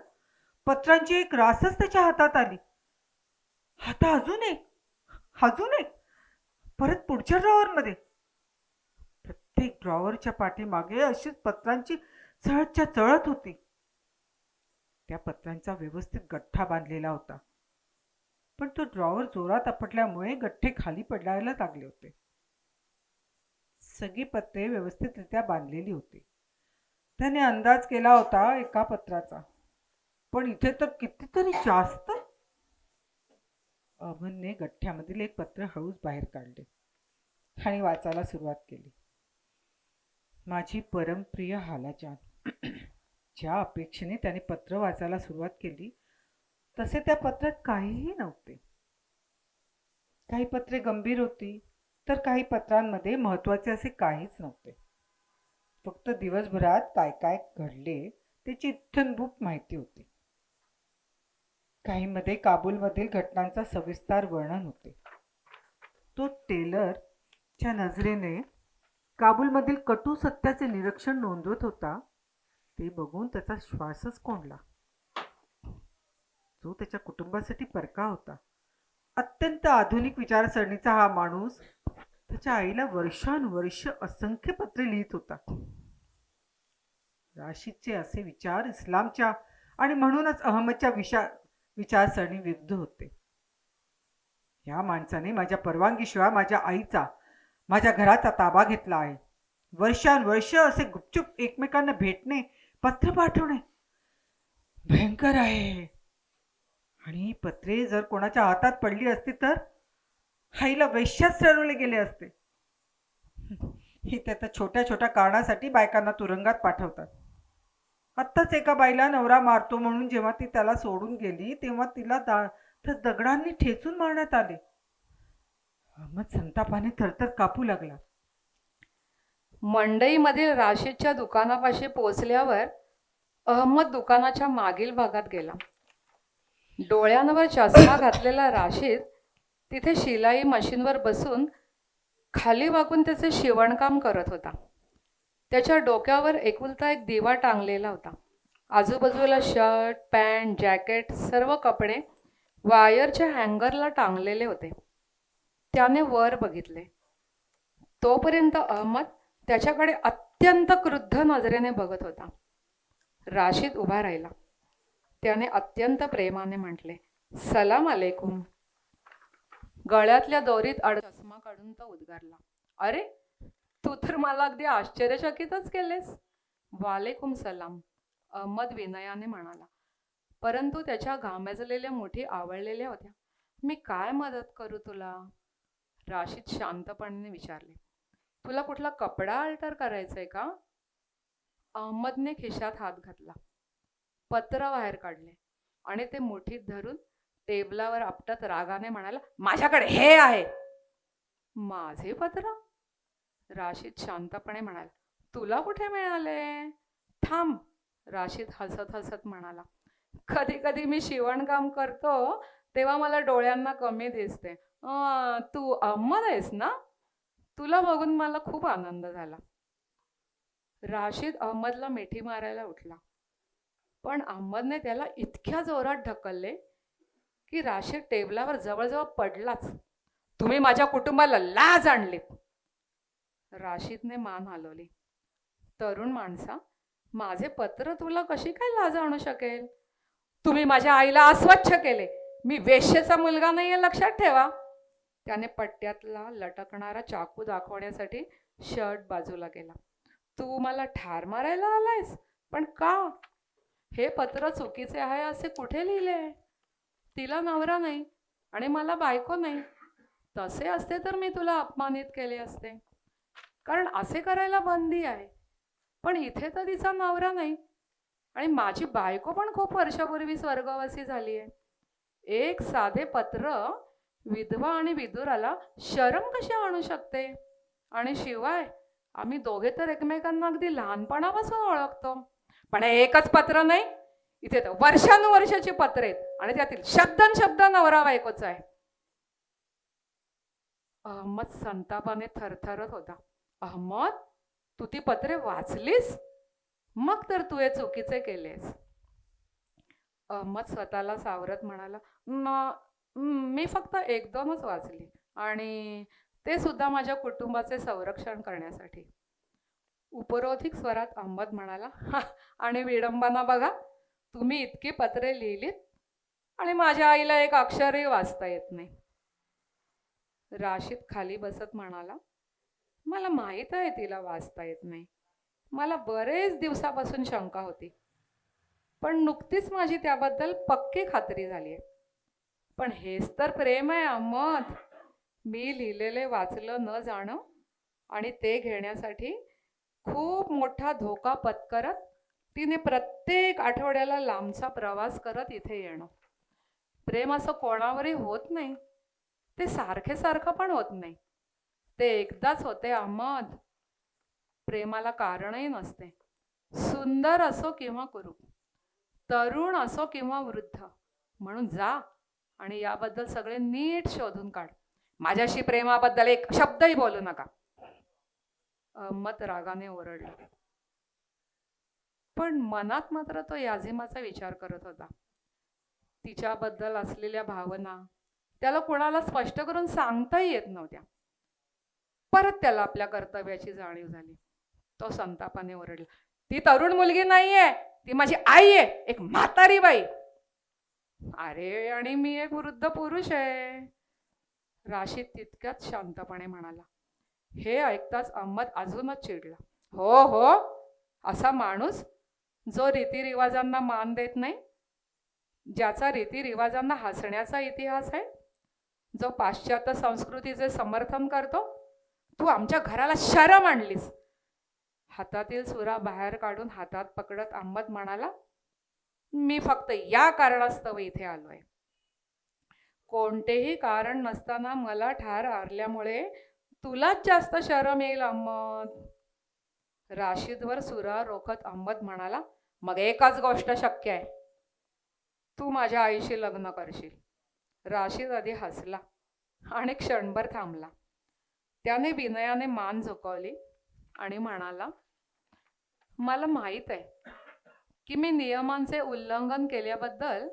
[SPEAKER 5] पत्रांची एक रासच त्याच्या हातात आली. आता अजून एक, परत पुढच्या ड्रॉवरमध्ये. प्रत्येक ड्रॉवरच्या पाठीमागे अशीच पत्रांची चळतच्या चळत होती. त्या पत्रांचा व्यवस्थित गठ्ठा बांधलेला होता, पण तो ड्रॉवर जोरात आपटल्यामुळे गठ्ठे खाली पडायला लागले होते. सगळी पत्रे व्यवस्थितरित्या बांधलेली होती. त्याने अंदाज केला होता एका पत्राचा, पण इथे तर कितीतरी जास्त. अमनने गठ्ठ्यामधील एक पत्र हळूच बाहेर काढले आणि वाचायला सुरुवात केली. माझी परमप्रिय हालाजान. ज्या अपेक्षेने त्याने पत्र वाचायला सुरुवात केली तसे त्या पत्रात काहीही नव्हते. काही पत्रे गंभीर होती, तर काही पत्रांमध्ये महत्त्वाचे असे काहीच नव्हते. फक्त दिवसभरात काय काय घडले त्याची इत्थंभूत माहिती होती. काहीमध्ये काबूलमधील घटनांचा सविस्तर वर्णन होते. तो टेलरच्या नजरेने काबूलमधील कटू सत्याचे निरीक्षण नोंदवत होता. ते बघून त्याचा श्वासच कोंडला. जो त्याच्या कुटुंबासाठी परका होता. अत्यंत आधुनिक विचारसरणीचा हा माणूस त्याच्या आईला वर्षानुवर्ष असंख्य पत्रे लिहित होता. राशीदचे असे विचार इस्लामच्या आणि म्हणूनच अहमदच्या विचारसरणी विरुद्ध होते. या माणसाने माझ्या परवानगीशिवाय माझ्या आईचा, माझ्या घराचा ताबा घेतला आहे. वर्षानुवर्ष असे गुपचूप एकमेकांना भेटणे, पत्र पाठवणे भयंकर आहे. आणि ही पत्रे जर कोणाच्या हातात पडली असती तर आईला वैश्यात ठरवले गेले असते. हे त्या छोट्या छोट्या कारणासाठी बायकांना तुरुंगात पाठवतात. आत्ताच एका बाईला नवरा मारतो म्हणून जेव्हा ती त्याला सोडून गेली तेव्हा तिला दगडांनी ठेचून मारण्यात आले. अहमद संतापाने थरथर कापू लागला.
[SPEAKER 3] मंडईमधील राशीदच्या दुकानापाशी पोचल्यावर अहमद दुकानाच्या मागील भागात गेला. डोळ्यांवर चष्मा घातलेला राशीद तिथे शिलाई मशीनवर बसून खाली वाकून त्याचे शिवणकाम करत होता. त्याच्या डोक्यावर एकुलता एक दिवा टांगलेला होता. आजूबाजूला शर्ट, पॅन्ट, जॅकेट सर्व कपडे वायरच्या हँगरला टांगलेले होते. त्याने वर बघितले. तोपर्यंत अहमद त्याच्याकडे अत्यंत क्रुद्ध नजरेने बघत होता. राशीद उभा राहिला. त्याने अत्यंत प्रेमाने म्हटले, सलाम अलेकुम. गळ्यातल्या दोरीत चष्मा काढून तो उद्गारला, अरे तू तर मला अगदी आश्चर्यचकितच केलेस. वालेकुम सलाम, अहमद विनयाने म्हणाला, परंतु त्याच्या घामेजलेल्या मुठी आवळलेल्या होत्या. मी काय मदत करू तुला? राशीद शांतपणे विचारले. तुला कुठला कपडा अल्टर करायचंय का? अहमदने खिशात हात घातला, पत्र बाहेर काढले आणि ते मुठीत धरून टेबलावर आपटत रागाने म्हणाला, माझ्याकडे हे आहे. माझे पत्र? राशीद शांतपणे म्हणाला, तुला कुठे मिळाले? थांब. राशीद हसत हसत म्हणाला, कधी कधी मी शिवणकाम करतो तेव्हा मला डोळ्यांना कमी दिसते. तू अहमद आहेस ना? तुला बघून मला खूप आनंद झाला. राशीद अहमदला मिठी मारायला उठला, पण अहमदने त्याला इतक्या जोरात ढकलले की राशीद टेबलावर जवळजवळ पडलाच. तुम्ही माझ्या कुटुंबाला लाज आणली. राशीदने मान हलवली. तरुण माणसा, माझे पत्र तुला कशी काय लाज आणू शकेल? तुम्ही माझ्या आईला अस्वच्छ केले. मी वेश्येचा मुलगा नाहीये, लक्षात ठेवा. त्याने पट्ट्यातला लटकणारा चाकू दाखवण्यासाठी शर्ट बाजूला केला. तू मला ठार मारायला आलायस? पण का? हे पत्र चुकीचे आहे असे कुठे लिहिले? तिला नवरा नाही आणि मला बायको नाही. तसे असते तर मी तुला अपमानित केले असते, कारण असे करायला बंदी आहे. पण इथे तर तिचा नवरा नाही आणि माझी बायको पण खूप वर्षापूर्वी स्वर्गवासी झाली आहे. एक साधे पत्र विधवा आणि विदुराला शरम कशी आणू शकते? आणि शिवाय आम्ही दोघे तर एकमेकांना अगदी लहानपणापासून ओळखतो. पण हे एकच पत्र नाही, इथे तर वर्षानुवर्षाची पत्र आहेत आणि त्यातील शब्दन शब्द नवरा बायकोचा आहे. अहमद संतापाने थरथरत होता. अहमद, तू ती पत्रे वाचलीस? मग तर तू हे चुकीचे केलेस. अहमद स्वतःला सावरत म्हणाला, मी फक्त एक दोनच वाचली आणि ते सुद्धा माझ्या कुटुंबाचे संरक्षण करण्यासाठी. उपरोधिक स्वरात अहमद म्हणाला, "हा, आणि विडंबना बघा, तुम्ही इतकी पत्रे लिहिलीत आणि माझ्या आईला एक अक्षरही वाचता येत नाही." राशीद खाली बसत म्हणाला, "मला माहीत आहे तिला वाचता येत नाही. मला बरेच दिवसापासून शंका होती, पण नुकतीच माझी त्याबद्दल पक्की खात्री झाली आहे. पण हेच तर प्रेम आहे अहमद. मी लिहिलेले वाचलं न जाणं आणि ते घेण्यासाठी खूप मोठा धोका पत्करत तिने प्रत्येक आठवड्याला लांबचा प्रवास करत इथे येणं. प्रेम असं कोणावरही होत नाही. ते सारखे सारखं पण होत नाही. ते एकदाच होते अहमद. प्रेमाला कारणही नसते. सुंदर असो किंवा कुरूप, तरुण असो किंवा वृद्ध. म्हणून जा आणि याबद्दल सगळे नीट शोधून काढ. माझ्याशी प्रेमाबद्दल एक शब्दही बोलू नका." अहमद रागाने ओरडला. पण मनात मात्र तो याझिमाचा विचार करत होता. तिच्याबद्दल असलेल्या भावना त्याला कोणाला स्पष्ट करून सांगताही येत नव्हत्या. परत त्याला आपल्या कर्तव्याची जाणीव झाली. तो संतापाने ओरडला, "ती तरुण मुलगी नाहीये, ती माझी आई आहे, एक म्हातारी बाई." "अरे, आणि मी एक वृद्ध पुरुष आहे." राशीद तितक्याच शांतपणे म्हणाला. हे ऐकताच अहमद अजूनच चिडला. "हो हो, असा माणूस जो रीतिरिवाजांना मान देत नाही, ज्याचा रीतिरिवाजांना हसण्याचा इतिहास आहे, जो पाश्चात्य संस्कृतीचे समर्थन करतो. तू आमच्या घराला शरम आणलीस." हातातील सुरा बाहेर काढून हातात पकडत अहमद म्हणाला, "मी फक्त या कारणास्तव इथे आलोय. कोणतेही कारण नसताना मला ठार मारल्यामुळे तुलाच जास्त शरम येईल अहमद." राशीदवर सुरा रोखत अहमद म्हणाला, "मग एकच गोष्ट शक्य आहे. तू माझ्या आईशी लग्न करशील." राशीद आधी हसला आणि क्षणभर थांबला. त्याने विनयाने मान झुकवली आणि म्हणाला, "मला माहीत आहे की मी नियमांचे उल्लंघन केल्याबद्दल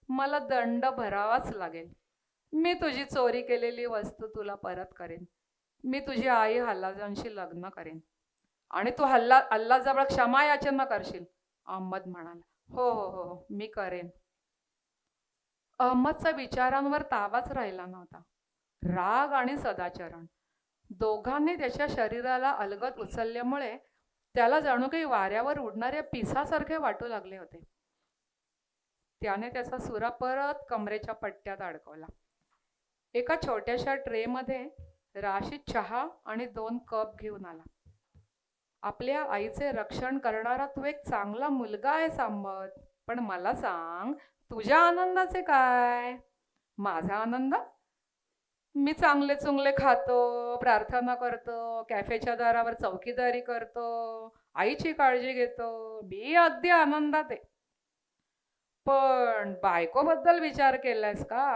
[SPEAKER 3] मला दंड भरावाच लागेल. मी तुझी चोरी केलेली वस्तू तुला परत करेन. मी तुझी आई हल्लाजांशी लग्न करेन आणि तू अल्लाजवळ क्षमा याचना करशील." अहमद म्हणाला, "हो हो हो हो, मी करेन." अहमदचा विचारांवर ताबाच राहिला नव्हता. राग आणि सदाचरण दोघांनी त्याच्या शरीराला अलगद उचलल्यामुळे त्याला जणू काही वाऱ्यावर उडणाऱ्या पिसासारखे वाटू लागले होते. त्याने त्याचा सुरा परत कमरेच्या पट्ट्यात अडकवला. एका छोट्याशा ट्रेमध्ये राशीद चहा आणि 2 कप घेऊन आला. "आपल्या आईचे रक्षण करणारा तू एक चांगला मुलगा आहेस अहमद. पण मला सांग, तुझ्या आनंदाचे काय? माझा आनंद? मी चांगले चुंगले खातो, प्रार्थना करतो, कॅफेच्या दारावर चौकीदारी करतो, आईची काळजी घेतो. मी अगदी आनंदात आहे. पण बायकोबद्दल विचार केलायस का?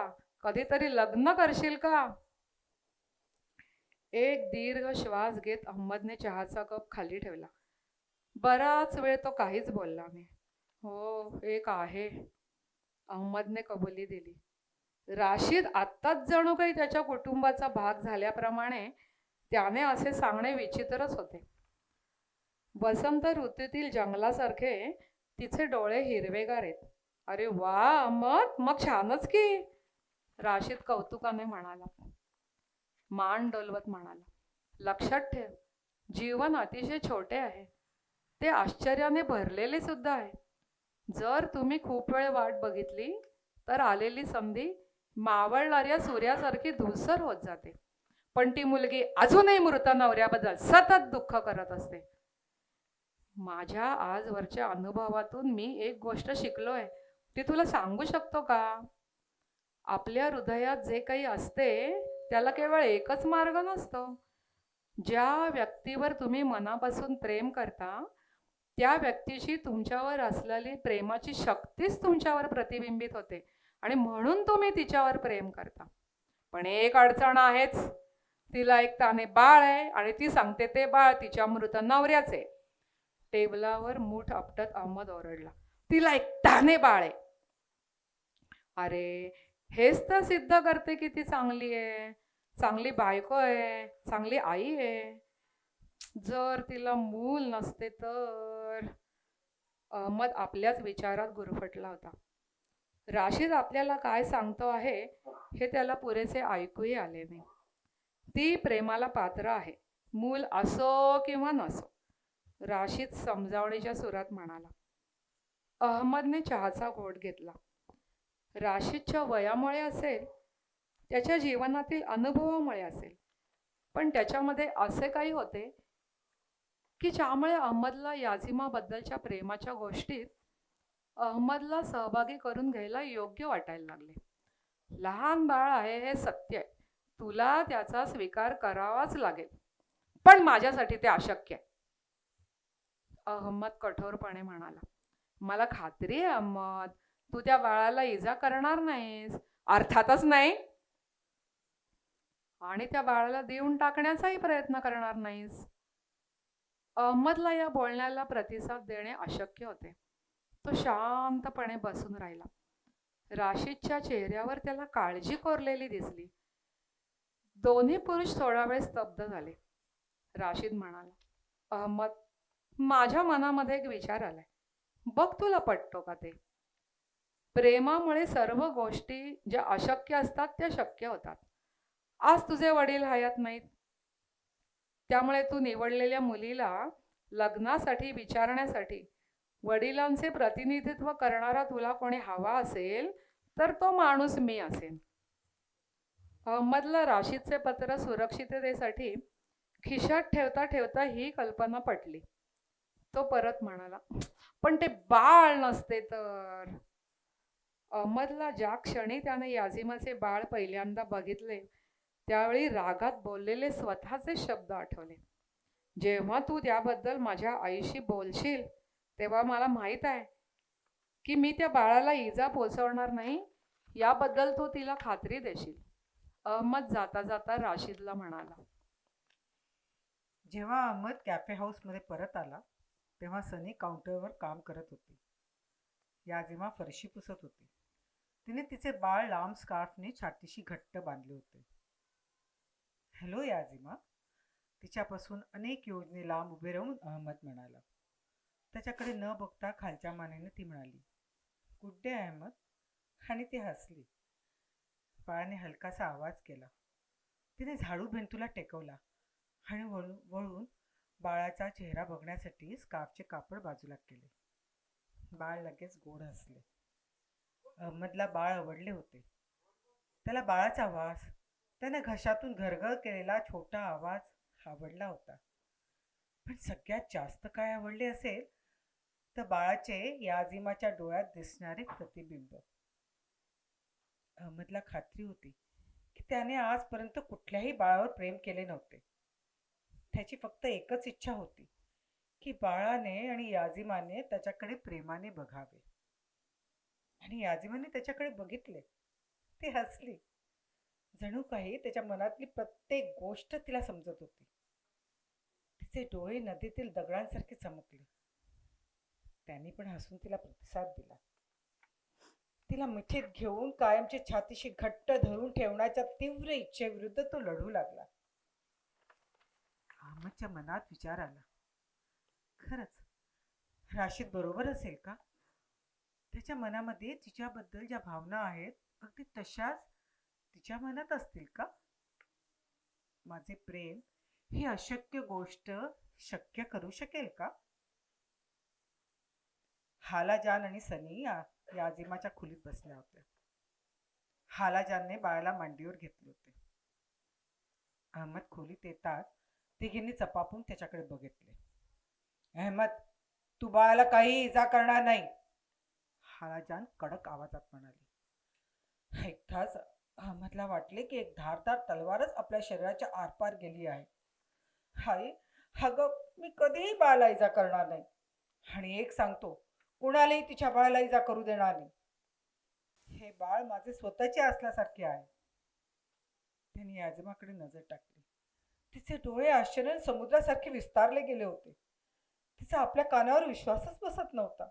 [SPEAKER 3] कधीतरी लग्न करशील का?" एक दीर्घ श्वास घेत अहमदने चहाचा कप खाली ठेवला. बराच वेळ तो काहीच बोलला नाही. "हो, एक आहे." अहमदने कबुली दिली. राशीद आत्ताच जणू काही त्याच्या कुटुंबाचा भाग झाल्याप्रमाणे त्याने असे सांगणे विचित्रच होते. वसंत ऋतूतील जंगलासारखे तिचे डोळे हिरवेगार आहेत. "अरे वा अहमद, मग छानच की." राशीद कौतुकाने म्हणाला. मान डोलवत म्हणाला, "लक्षात ठेव, जीवन अतिशय छोटे आहे. ते आश्चर्याने भरलेले सुद्धा आहे. जर तुम्ही खूप वेळ वाट बघितली तर आलेली संधी मावळणाऱ्या सूर्यासारखी धूसर होत जाते. पण ती मुलगी अजूनही मृत नवऱ्याबद्दल सतत दुःख करत असते." माझ्या आजवरच्या अनुभवातून मी एक गोष्ट शिकलोय, ती तुला सांगू शकतो का? आपल्या हृदयात जे काही असते त्याला केवळ एकच मार्ग नसतो. ज्या व्यक्तीवर तुम्ही मनापासून प्रेम करता त्या व्यक्तीची तुमच्यावर असलेली प्रेमाची शक्तीच तुमच्यावर प्रतिबिंबित होते आणि म्हणून तुम्ही तिच्यावर प्रेम करता. पण एक अडचण आहेच. तिला एक ताने बाळ आहे आणि ती सांगते ते बाळ तिच्या मृत नवऱ्याचे. टेबलावर मूठ आपटत अहमद ओरडला, तिला एक ताने बाळ आहे. अरे, हेच तर सिद्ध करते की ती चांगली आहे, चांगली बायको आहे, चांगली आई आहे. जर तिला मूल नसते तर. अहमद आपल्याच विचारात गुरफटला होता. राशीद आपल्याला काय सांगतो आहे हे त्याला पुरेसे ऐकूही आले नाही. ती प्रेमाला पात्र आहे, मूल असो किंवा नसो. राशीद समजावणीच्या सुरात म्हणाला. अहमदने चहाचा घोट घेतला. राशीदच्या वयामुळे असेल, त्याच्या जीवनातील अनुभवामुळे असेल, पण त्याच्यामध्ये असे काही होते की ज्यामुळे अहमदला याझिमाबद्दलच्या प्रेमाच्या गोष्टीत अहमदला सहभागी करून घ्यायला योग्य वाटायला लागले. लहान बाळ आहे हे सत्य आहे, तुला त्याचा स्वीकार करावाच लागेल, पण माझ्यासाठी ते अशक्य आहे. अहमद कठोरपणे म्हणाला. मला खात्री आहे अहमद, तू त्या बाळाला इजा करणार नाहीस. अर्थातच नाही. आणि त्या बाळाला देऊन टाकण्याचाही प्रयत्न करणार नाहीस. अहमदला या बोलण्याला प्रतिसाद देणे अशक्य होते. तो शांतपणे बसून राहिला. राशीदच्या चेहऱ्यावर त्याला काळजी कोरलेली दिसली. दोन्ही पुरुष थोडा वेळ स्तब्ध झाले. राशीद म्हणाला, अहमद, माझ्या मनामध्ये एक विचार आलाय, बघ तुला पटतो का ते. प्रेमामुळे सर्व गोष्टी ज्या अशक्य असतात त्या शक्य होतात. आज तुझे वडील हयात नाहीत, त्यामुळे तू निवडलेल्या मुलीला लग्नासाठी विचारण्यासाठी वडिलांचे प्रतिनिधित्व करणारा तुला कोणी हवा असेल तर तो माणूस मी असेन. अहमदला राशीदचे पत्र सुरक्षिततेसाठी खिशात ठेवता ठेवता ही कल्पना पटली. तो परत म्हणाला, पण ते बाळ नसते तर. अहमदला ज्या क्षणी त्याने याझिमाचे बाळ पहिल्यांदा बघितले त्यावेळी रागात बोललेले स्वतःचे शब्द आठवले. जेव्हा तू त्याबद्दल माझ्या आईशी बोलशील तेव्हा मला माहीत आहे की मी त्या बाळाला इजा पोचवणार नाही, याबद्दल तू तिला खात्री देशील. अहमद जाता जाता राशीदला म्हणाला.
[SPEAKER 5] जेव्हा अहमद कॅफे हाऊसमध्ये परत आला तेव्हा सनी काउंटरवर काम करत होती. याझिमा फरशी पुसत होती. तिने तिचे बाळ लांब स्कार्फने छातीशी घट्ट बांधले होते. हॅलो याझिमा, तिच्यापासून अनेक योजने लांब उभे राहून अहमद म्हणाला. त्याच्याकडे न बघता खालच्या मानेने ती म्हणाली, गुड डे अहमद. आणि ती हसली. बाळाने हलकासा आवाज केला. तिने झाडू भिंतूला टेकवला आणि वळून बाळाचा चेहरा बघण्यासाठी स्कार्फचे कापड बाजूला केले. बाळ लगेच गोड हसले. अहमदला बाळ आवडले होते. त्याला बाळाचा आवाज, त्याने घशातून घरघर केलेला छोटा आवाज आवडला होता. पण सगळ्यात जास्त काय आवडले असेल तर बाळाचे याझिमाच्या डोळ्यात दिसणारे प्रतिबिंब. अहमदला खात्री होती की त्याने आजपर्यंत कुठल्याही बाळावर प्रेम केले नव्हते. त्याची फक्त एकच इच्छा होती की बाळाने आणि याझिमाने त्याच्याकडे प्रेमाने बघावे. आणि याझिमाने त्याच्याकडे बघितले. ती हसली. जणू काही त्याच्या मनातली प्रत्येक गोष्ट तिला समजत होती. तिचे डोळे नदीतील दगडांसारखे चमकले. त्याने पण हसून तिला प्रतिसाद दिला. तिला मिठीत घेऊन कायमची छातीशी घट्ट धरून ठेवण्याच्या तीव्र इच्छेविरुद्ध तो लढू लागला. अहमदच्या मनात विचार आला, खरंच राशीद बरोबर असेल का? त्याच्या मनामध्ये तिच्याबद्दल ज्या भावना आहेत अगदी तशाच तिच्या मनात असतील का? माझे प्रेम ही अशक्य गोष्ट शक्य करू शकेल का? हालाजान आणि सनी याझिमाच्या खोलीत बसल्या होत्या. हालाजानने बाळाला मांडीवर घेतले होते. अहमद खोलीत येताच तिघींनी चपापून त्याच्याकडे बघितले. अहमद, तू बाळाला काही इजा करणार नाही, हालाजान कडक आवाजात म्हणाली. ऐकताच अहमदला वाटले की एक धारदार तलवारच आपल्या शरीराच्या आरपार गेली आहे. हाय, अगं मी कधीही बाळाला इजा करणार नाही. आणि एक सांगतो, कुणालाही तिच्या बाळाला इजा करू देणार नाही. हे बाळ माझे स्वतःचे असल्यासारखे आहे. त्यांनी याजमाकडे नजर टाकली. तिचे डोळे आश्चर्याने समुद्रासारखे विस्तारले गेले होते. तिचा आपल्या कानावर विश्वासच बसत नव्हता.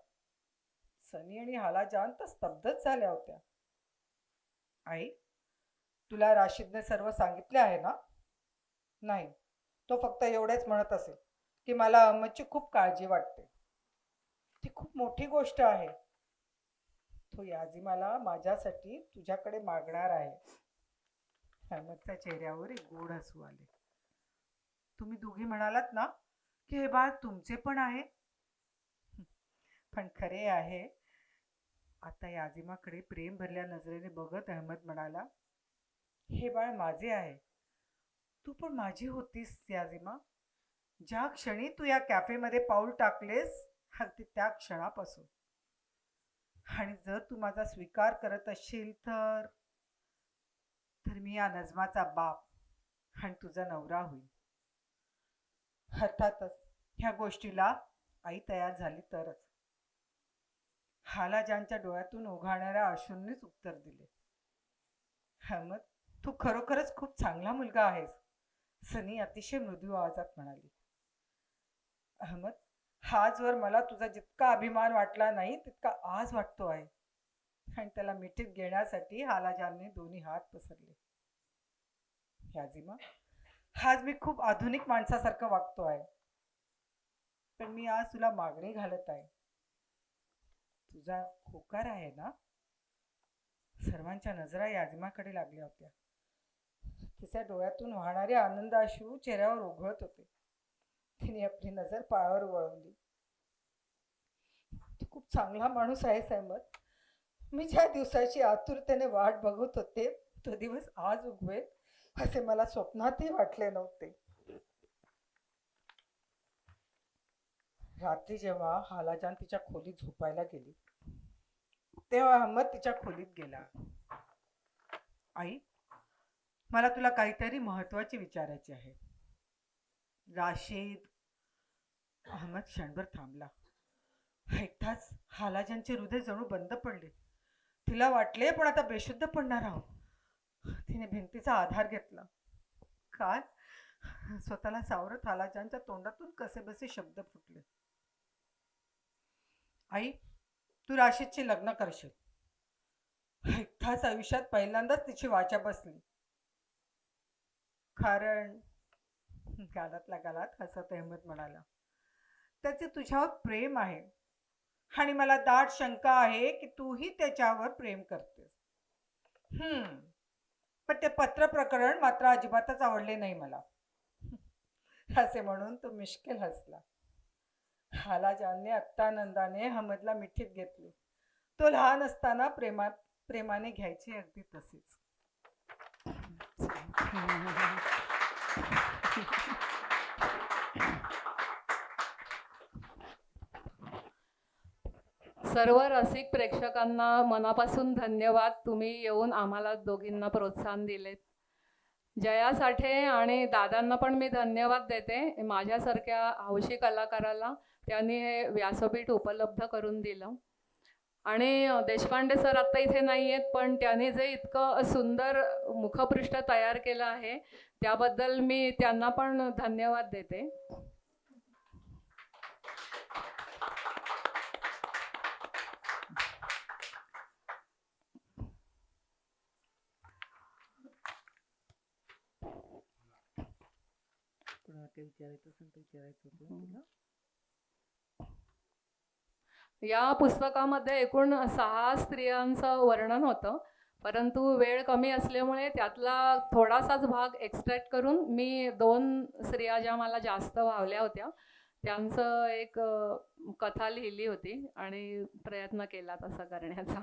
[SPEAKER 5] सनी आणि हाला जान तर स्तब्धच झाल्या होत्या. आई, तुला राशीदने सर्व सांगितले आहे ना? नाही, तो फक्त एवढेच म्हणत असेल की मला अहमदची खूप काळजी वाटते. ती खूप मोठी गोष्ट आहे. तो याजिमाला माझ्यासाठी तुझ्याकडे मागणार आहे. अहमदच्या चेहऱ्यावर एक गोड हसू आले. तुम्ही दोघी म्हणालात ना की हे बाळ तुमचे पण आहे. पण खरे आहे, आता याजिमाकडे प्रेम भरल्या नजरेने बघत अहमद म्हणाला, हे बाळ माझे आहे. तू पण माझी होतीस याजिमा. ज्या क्षणी तू या कॅफेमध्ये पाऊल टाकलेस, अगदी त्या क्षणापासून. आणि जर तू माझा स्वीकार करत असशील तर तर मी या नजमाचा बाप आणि तुझा नवरा होईल. अर्थातच ह्या गोष्टीला आई तयार झाली तरच. हालाजानच्या डोळ्यातून ओघळणाऱ्या अश्रूंनीच उत्तर दिले. अहमद, तू खरोखरच खूप चांगला मुलगा आहेस, सनी अतिशय मृदू आवाजात म्हणाली. अहमद, आजवर मला तुझा जितका अभिमान वाटला नाही तितका आज वाटतो आहे. आणि त्याला मिठीत घेण्यासाठी हालाजानने दोन्ही हात पसरले. याजिमा, आज मी खूप आधुनिक माणसासारखं वागतो आहे, पण मी आज तुला मागणी घालत आहे. तुझा होकार आहे ना? सर्वांच्या नजरा याजिमाकडे लागल्या होत्या. तिच्या डोळ्यातून वाहणारे आनंदाश्रू चेहऱ्यावर ओघळत होते. तिने आपली नजर पायावर वळवली. तू खूप चांगला माणूस आहेस अहमद. मी ज्या दिवसाची आतुरतेने वाट बघत होते तो दिवस आज उगवेल असे मला स्वप्नातही वाटले नव्हते. रात्री जेव्हा हालाजान तिच्या खोलीत झोपायला गेली तेव्हा अहमद तिच्या खोलीत गेला. आई, मला तुला काहीतरी महत्वाचे विचारायचे आहे. राशीद. अहमद क्षणभर थांबला. ऐकताच हालाजानचे हृदय जणू बंद पडले. तिला वाटले पण आता बेशुद्ध पडणार आहोत. तिने भिंतीचा आधार घेतला. काय? स्वतःला सावरत हालाजानच्या तोंडातून कसेबसे शब्द फुटले. आई, तू राशीदशी लग्न करशील. ऐकताच आयुष्यात पहिल्यांदाच तिची वाचा बसली. कारण गालातल्या गालात हसत अहमद म्हणाला, त्याचे तुझ्यावर प्रेम आहे आणि मला दाट शंका आहे की तूही त्याच्यावर प्रेम करतेस. पण ते पत्र प्रकरण मात्र अजिबातच आवडले नाही मला. असे म्हणून तो मिश्किल हसला. हालाजानने अत्तानंदाने अहमदला मिठीत घेतले. तो लहान असताना प्रेमाने घ्यायचे अगदी तसेच.
[SPEAKER 3] सर्व रसिक प्रेक्षकांना मनापासून धन्यवाद. तुम्ही येऊन आम्हाला दोघींना प्रोत्साहन दिलेत. जया साठे आणि दादांना पण मी धन्यवाद देते. माझ्यासारख्या हौशी कलाकाराला त्यांनी हे व्यासपीठ उपलब्ध करून दिलं. आणि देशपांडे सर आत्ता इथे नाही आहेत, पण त्यांनी जे इतकं सुंदर मुखपृष्ठ तयार केलं आहे त्याबद्दल मी त्यांना पण धन्यवाद देते. या पुस्तकामध्ये एकूण 6 स्त्रियांचं वर्णन होतं, परंतु वेळ कमी असल्यामुळे त्यातला थोडासाच भाग एक्स्ट्रॅक्ट करून मी 2 स्त्रिया ज्या मला जास्त भावल्या होत्या त्यांचं एक कथा लिहिली होती आणि प्रयत्न केला तसा करण्याचा.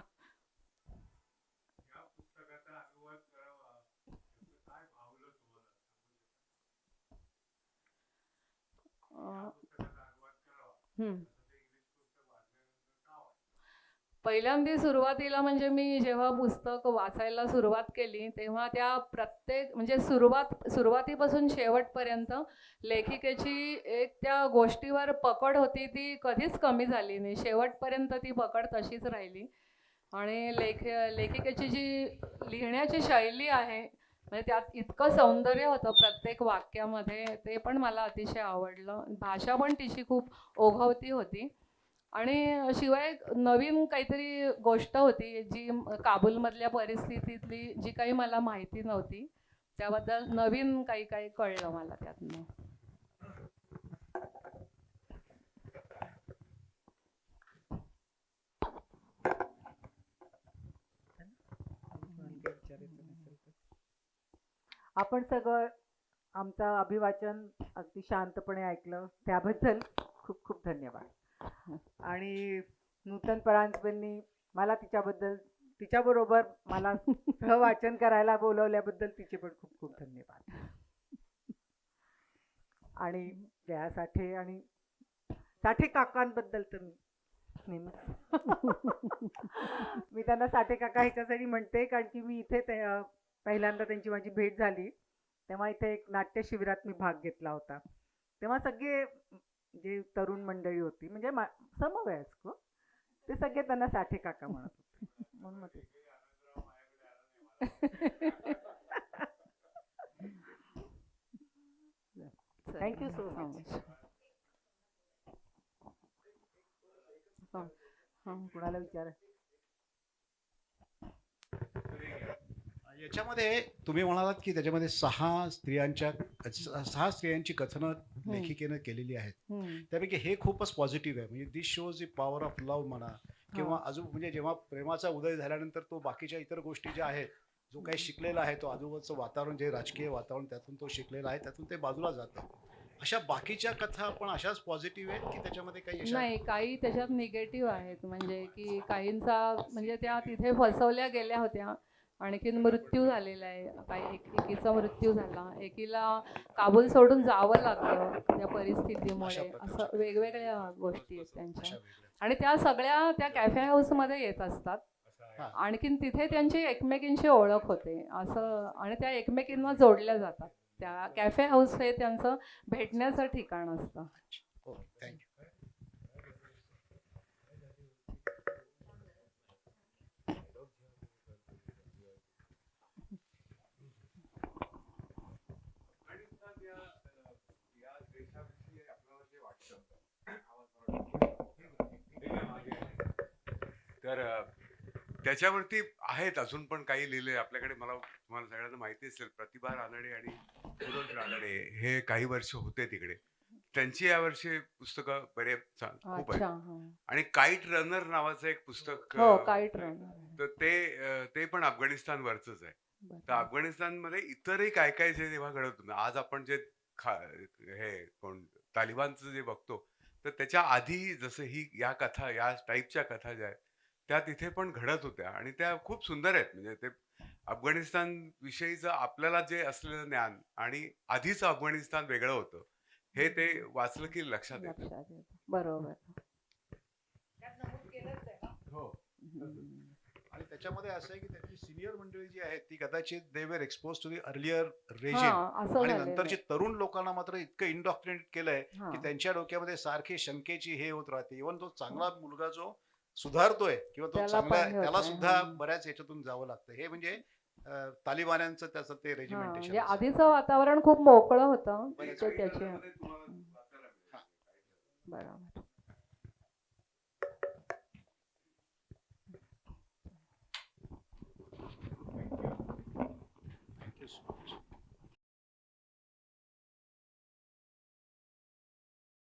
[SPEAKER 3] पहिल्यांदा सुरुवातीला म्हणजे मी जेव्हा पुस्तक वाचायला सुरुवात केली तेव्हा त्या प्रत्येक म्हणजे सुरुवातीपासून शेवटपर्यंत लेखिकेची एक त्या गोष्टीवर पकड होती, ती कधीच कमी झाली नाही. शेवटपर्यंत ती पकड तशीच राहिली. आणि लेखिकेची जी लिहिण्याची शैली आहे म्हणजे त्यात इतकं सौंदर्य होतं प्रत्येक वाक्यामध्ये, ते पण मला अतिशय आवडलं. भाषा पण तिची खूप ओघवती होती. आणि शिवाय नवीन काहीतरी गोष्ट होती जी काबूलमधल्या परिस्थितीतली जी काही मला माहिती नव्हती, त्याबद्दल नवीन काही काही कळलं मला त्यातनं.
[SPEAKER 6] आपण सगळं आमचं अभिवाचन अगदी शांतपणे ऐकलं त्याबद्दल खूप खूप धन्यवाद. आणि नूतन परांजपेंनी मला तिच्याबरोबर मला सहवाचन करायला बोलवल्याबद्दल तिचे पण खूप खूप धन्यवाद. आणि जया साठे आणि साठे काकांबद्दल तर मी त्यांना साठे काका ह्याच्यासाठी म्हणते कारण की मी इथे पहिल्यांदा त्यांची माझी भेट झाली तेव्हा इथे एक नाट्य शिबिरात मी भाग घेतला होता. तेव्हा सगळे जे तरुण मंडळी होती म्हणजे समवयस्क ते सगळे त्यांना साठे काका म्हणत होते म्हणून मग थँक्यू सो मच. कुणाला विचार
[SPEAKER 7] याच्यामध्ये तुम्ही म्हणालात की त्याच्यामध्ये 6 स्त्रियांची कथनं लेखिकेनं केलेली आहेत. त्यापैकी हे खूपच पॉझिटिव्ह आहे. म्हणजे this shows the power of love म्हणा किंवा अजून म्हणजे जेव्हा प्रेमाचा उदय झाल्यानंतर तो बाकीच्या इतर गोष्टी ज्या आहेत जो काही शिकलेला आहे तो आजूबाजूचं वातावरण जे राजकीय वातावरण त्यातून तो शिकलेला आहे त्यातून ते बाजूला जातं. अशा बाकीच्या कथा पण अशाच पॉझिटिव्ह आहेत की त्याच्यामध्ये काही
[SPEAKER 3] नाही, काही त्याच्यात निगेटिव्ह आहेत. म्हणजे की काहींचा म्हणजे त्या तिथे फसवल्या गेल्या होत्या, आणखीन मृत्यू झालेला आहे. काही एकीचा मृत्यू झाला, एकीला काबूल सोडून जावं लागलं त्या परिस्थितीमुळे. असं वेगवेगळ्या गोष्टी आहेत त्यांच्या. आणि त्या सगळ्या त्या कॅफे हाऊसमध्ये येत असतात. आणखीन तिथे त्यांची एकमेकींची ओळख होते असं, आणि त्या एकमेकींना जोडल्या जातात. त्या कॅफे हाऊस हे त्यांचं भेटण्याचं ठिकाण असतं.
[SPEAKER 7] थँक्यू.
[SPEAKER 8] तर त्याच्यावरती आहेत अजून पण काही लिहिले आपल्याकडे. तुम्हाला सगळ्यांना माहिती असेल प्रतिभा रानडे आणि सुरज रानडे हे काही वर्ष होते तिकडे. त्यांची यावर्षी पुस्तकं खूप आहेत. आणि काईट रनर नावाचं एक पुस्तक,
[SPEAKER 3] काईट रनर,
[SPEAKER 8] तर ते पण अफगाणिस्तानवरच आहे. तर अफगाणिस्तानमध्ये इतरही काय काय जे तेव्हा घडत होतं, आज आपण जे तालिबानचं जे बघतो तर त्याच्या आधी जसं या कथा या टाईपच्या कथा ज्या आहेत त्या तिथे पण घडत होत्या आणि त्या खूप सुंदर आहेत. म्हणजे ते अफगाणिस्तान विषयीचं आपल्याला जे असलेलं ज्ञान आणि आधीचं अफगाणिस्तान वेगळं होतं हे ते वाचलं की लक्षात येतं.
[SPEAKER 3] बरोबर.
[SPEAKER 7] हो. आणि त्याच्यामध्ये असं आहे की त्याची सिनियर मंडळी जी आहेत ती कदाचित they were expose to the earlier regime आणि नंतरचे तरुण लोकांना मात्र इतकं इंडॉक्ट्रिनेट केलंय की त्यांच्या डोक्यामध्ये सारखी शंकेची हे होत राहते. इव्हन तो चांगला मुलगा जो सुधारतोय किंवा तो चांगला त्याला सुद्धा बऱ्याच याच्यातून जावं लागतं. हे म्हणजे तालिबान्यांचं त्याचं ते रेजिमेंटेशन.
[SPEAKER 3] आधीचं वातावरण खूप मोकळं होतं त्याचे. बरोबर.